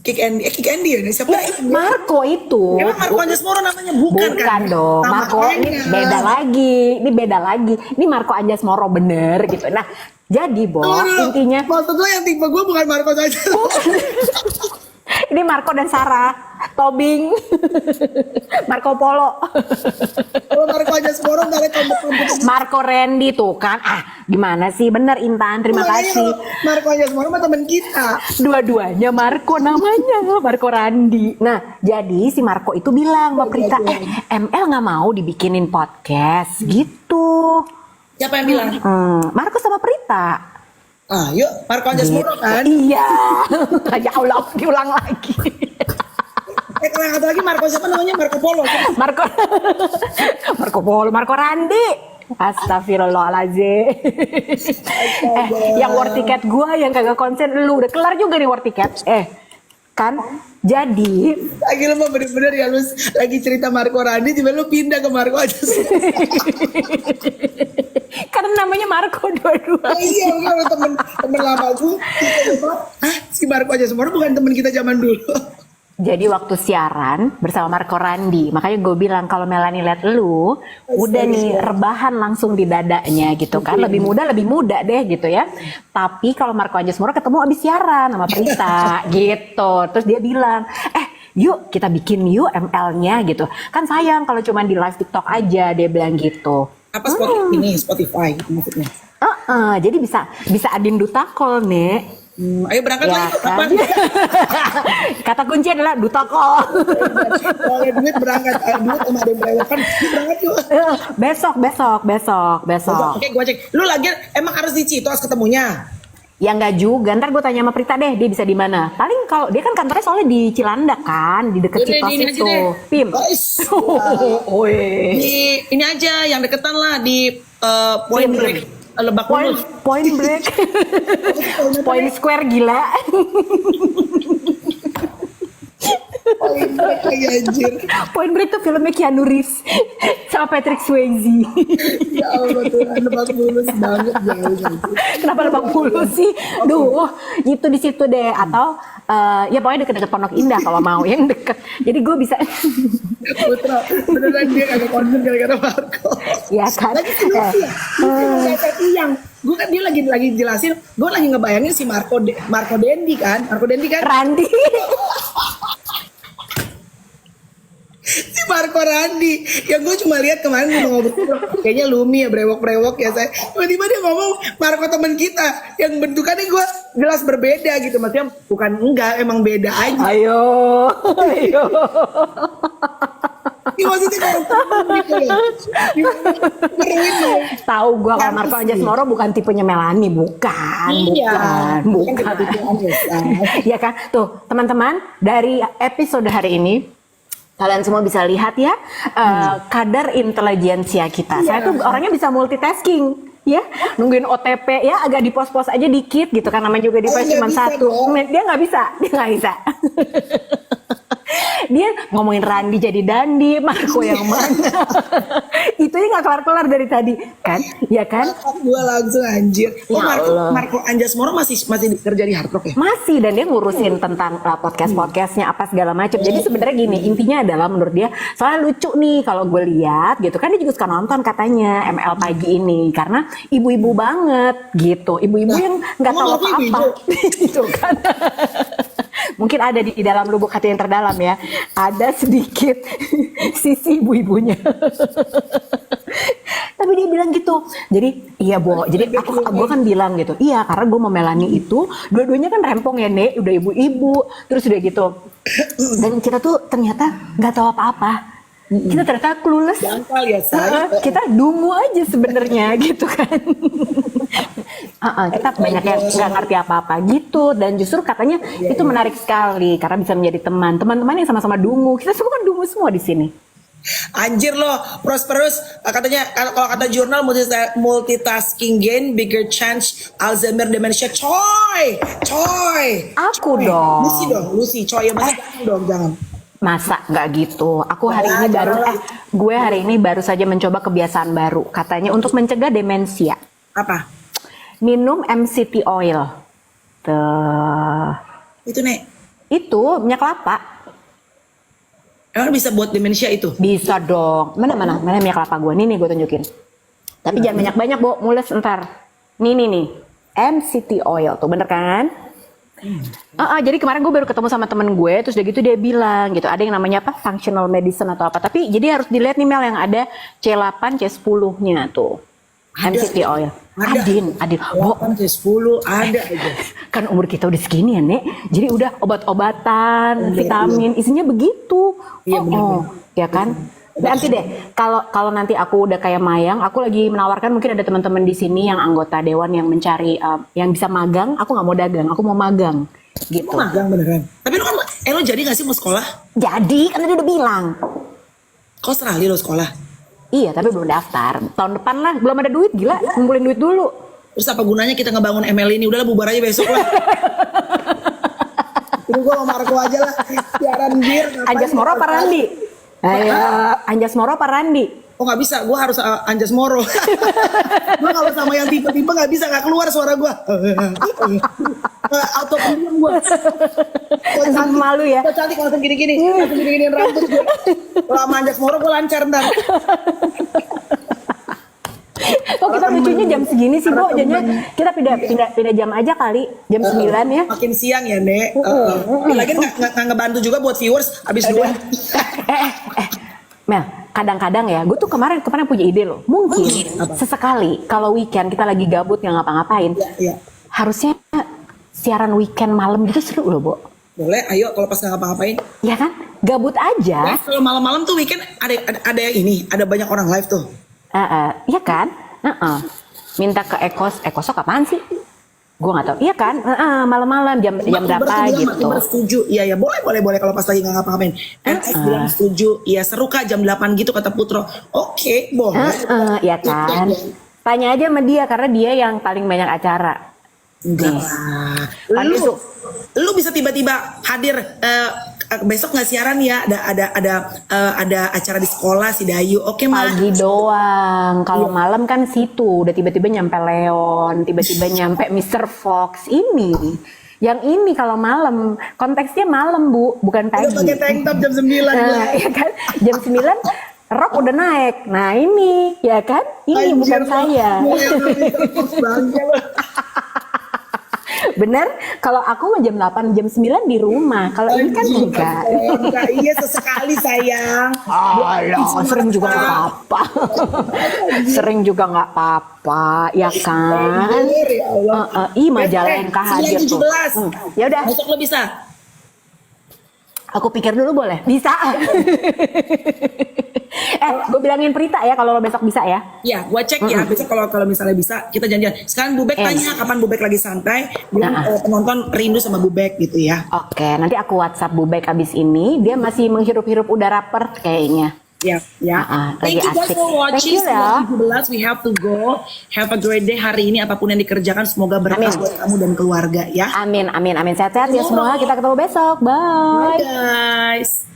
Kick Andy ya? Siapa? Marco itu. Emang Marco Anjasmoro namanya bukan kan? Dong. Nama Marco ini lainnya. beda lagi. Ini Marco Anjasmoro bener gitu. Nah, jadi intinya maksud lo yang tipe gue bukan Marco saja. ini Marco dan Sarah, Tobing, Marco Polo, Kalau Marco Anjasmoro ntar kelompok-kelompok. Marco Randy tuh kan. Gimana sih? Bener Intan, terima kasih. Marco Anjasmoro sama temen kita. Dua-duanya Marco namanya, Marco Randi. Nah, jadi si Marco itu bilang sama Prita, ML nggak mau dibikinin podcast gitu. Siapa yang bilang? Marco sama Prita. Yuk Marco Anjasmoro kan. Iya. Ya Allah, diulang lagi. Kalau yang satu lagi Marco siapa namanya? Marco Polo. Marco Polo, Marco Randi. Astagfirullahaladzim. Yang war tiket gue yang kagak konsen lu udah kelar juga nih war tiket. Kan jadi Lagi lu mah bener-bener ya lu lagi cerita Marco Randi tiba lu pindah ke Marco Anjasmoro. karena namanya Marco dua-dua. Iya, kalau temen lama gue, si Marco Anjasmoro bukan temen kita zaman dulu. Jadi waktu siaran bersama Marco Randi, makanya gue bilang kalau Melanie liat lu, udah nih rebahan langsung di dadanya gitu kan, lebih muda deh gitu ya. Tapi kalau Marco Anjasmoro ketemu abis siaran sama Prita gitu, terus dia bilang, yuk kita bikin yuk ML-nya gitu. Kan sayang kalau cuma di live TikTok aja, dia bilang gitu. Apa Spotify gitu maksudnya? Jadi bisa adin duta call nih. Ayo berangkat Ya, lagi kan? kapan? Kata kunci adalah duta call. Kalau ada duit berangkat, duit sama ada yang berewokan, berangkat yuk. Besok. Oke, gue cek. Lu lagi emang harus di Citos ketemunya? Ya nggak juga, ntar gue tanya sama Prita deh, dia bisa di mana. Paling kalau dia kan kantornya soalnya di Cilandak kan, di deket Udah, Citos di ini aja itu. deh. Pim. Guys, di ini aja yang deketan lah di Point Break Lebak Bulus. Point Break. Point Square gila. Point Break lagi anjir. Point Break tuh filmnya Keanu Reeves sama Patrick Swayze. Ya Allah Tuhan, Lebak Bulus banget jauh. Kenapa Lebak Bulus sih? Duh, gitu di situ deh. Atau ya pokoknya deket-deket Pondok Indah kalau mau yang deket. Jadi gue bisa. Putra, beneran dia kagak konsen gara-gara Marco. Ya kan. Lagi yang gue kan dia lagi jelasin, gue lagi ngebayangin si Marco Dendi kan. Randi. Si Marco Randi yang gue cuma lihat kemarin gue ngobrol kayaknya Lumi ya brewok ya saya tiba-tiba dia ngomong Marco teman kita yang bentukannya gue jelas berbeda gitu, maksudnya bukan enggak emang beda aja. Ayo. Ini maksudnya kalau gitu loh. Tahu gua kalau Marco Anjasmoro bukan tipenya Melanie, bukan. Bukan. Ya kan? Tuh, teman-teman, dari episode hari ini kalian semua bisa lihat ya kadar intelijensia kita. Saya tuh orangnya bisa multitasking. Ya, nungguin OTP ya agak di pos-pos aja dikit gitu kan, namanya juga device cuma satu. Dia nggak bisa. Dia ngomongin Randi jadi Dandi, Marco yang mana? Itu aja nggak kelar-kelar dari tadi, kan? Ya kan? Gue langsung anjir. Ya Marco Anjasmoro masih kerja di Hard Rock ya? Masih, dan dia ngurusin tentang podcastnya apa segala macam. Jadi sebenarnya gini, intinya adalah menurut dia soalnya lucu nih kalau gue lihat gitu kan, dia juga suka nonton katanya ML pagi ini karena ibu-ibu banget gitu, ibu-ibu yang nggak tahu apa-apa gitu kan. Mungkin ada di dalam lubuk hati yang terdalam ya, ada sedikit sisi ibu-ibunya. Tapi dia bilang gitu, jadi iya Bo, jadi gue kan bilang gitu, iya karena gue sama Melanie itu dua-duanya kan rempong ya Nek, udah ibu-ibu, terus udah gitu, dan kita tuh ternyata nggak tahu apa-apa. Kita ternyata clueless. Dangkal ya saya. Kita dungu aja sebenarnya gitu kan. Kita banyak yang nggak ngerti apa-apa gitu, dan justru katanya itu menarik sekali karena bisa menjadi teman-teman yang sama-sama dungu. Kita semua kan dungu semua di sini. Anjir loh, Prosperous katanya kalau kata jurnal multitasking gain bigger chance Alzheimer dementia. Coy. Aku dong. Lucy, coy ya masih dong jangan. Masa nggak gitu? Gue hari ini baru saja mencoba kebiasaan baru. Katanya untuk mencegah demensia. Apa? Minum MCT oil. Tuh. Itu Nek. Itu minyak kelapa. Emang bisa buat demensia itu? Bisa dong. Mana minyak kelapa gue? Nih gue tunjukin. Tapi jangan banyak-banyak, Bo. Mules ntar. Nih. MCT oil tuh, bener kan? Jadi kemarin gue baru ketemu sama temen gue, terus udah gitu dia bilang gitu, ada yang namanya apa, functional medicine atau apa. Tapi jadi harus dilihat nih Mel, yang ada C8, C10-nya tuh. Ada. MCT oil. Adin. Bo, 8 C10 ada aja. kan umur kita udah segini ya, Nek. Jadi udah obat-obatan, vitamin, isinya begitu. Iya, bener-bener. Ya kan? Nanti deh, kalau nanti aku udah kayak Mayang, aku lagi menawarkan, mungkin ada teman-teman di sini yang anggota dewan yang mencari yang bisa magang. Aku nggak mau dagang, aku mau magang gitu. Lu magang beneran? Tapi lu kan, lu jadi gak sih mau sekolah? Jadi kan dia udah bilang. Kau Australia lo sekolah? Iya, tapi belum daftar. Tahun depan lah, belum ada duit, gila. Ngumpulin duit dulu. Terus apa gunanya kita ngebangun ML ini? Udahlah bubar aja besok lah. Ini gue sama Marco aja lah. Siaran bir. Anjas Moro apa Randi? Ayo, Anjas Moro apa Randi? Oh gak bisa, gue harus Anjas Moro. Gue kalau sama yang tipe-tipe gak bisa, gak keluar suara gue. Auto pendiam gue. Langsung malu ya. Gue cantik langsung gini-gini. Langsung gini-gini rambut gue. Kalau sama Anjas Moro gue lancar ntar. Kok kita lucunya jam segini sih, Bo? Jadinya kita pindah jam aja kali. Jam 9 ya. Makin siang ya, Nek. Lagi gak ngebantu juga buat viewers abis duet. Mel, kadang-kadang ya, gue tuh kemarin punya ide loh. Mungkin sesekali kalau weekend kita lagi gabut nggak ngapa-ngapain, Iya. harusnya siaran weekend malam gitu seru loh, Bo. Boleh, ayo kalau pas nggak ngapa-ngapain. Ya kan? Gabut aja. Kalau malam-malam tuh weekend ada yang ini, ada banyak orang live tuh. Iya kan? Minta ke Ekos kapan sih? Gue nggak tahu. Iya kan? Malam-malam jam berapa gitu. Setuju. Iya boleh kalau pas lagi nggak ngapa-ngapain. NX bilang setuju. Iya seru Kak jam 8 gitu kata Putro. Oke, boleh. Iya kan? Tanya aja sama dia karena dia yang paling banyak acara. Enggak lah. Lu bisa tiba-tiba hadir besok nggak siaran ya? Ada acara di sekolah si Dayu. Oke, Mak. Pagi doang. Kalau malam kan situ udah tiba-tiba nyampe Leon, tiba-tiba nyampe Mr. Fox ini. Yang ini kalau malam, konteksnya malam, Bu, bukan pagi. Udah pakai tank top jam 9. Ya kan? Jam 9 rok udah naik. Nah, ini ya kan? Ini bukan saya. Bener, kalau aku mah jam 8, jam 9 di rumah. Kalau ini kan enggak. Iya, sesekali sayang. Alah, sering juga nggak apa-apa. Sering juga nggak apa-apa, ya kan? Ya Allah. Majalah NK hadir tuh. 17. Ya udah, Besok lo bisa. aku pikir dulu boleh. Bisa. Gue bilangin Prita ya kalau lo besok bisa ya. Ya, gua cek ya. Besok kalau misalnya bisa, kita janjian. Sekarang Bubek tanya kapan Bubek lagi santai. Bilang penonton rindu sama Bubek gitu ya. Oke, nanti aku WhatsApp Bubek abis ini. Dia masih menghirup-hirup udara Perth kayaknya. Ya. Lagi Thank you guys asik. for watching. Thank you ya. 17, we have to go. Have a great day hari ini. Apapun yang dikerjakan, semoga berkah Amin. buat kamu dan keluarga ya. Amin. Sehat-sehat ya semua. Kita ketemu besok. Bye. Bye guys.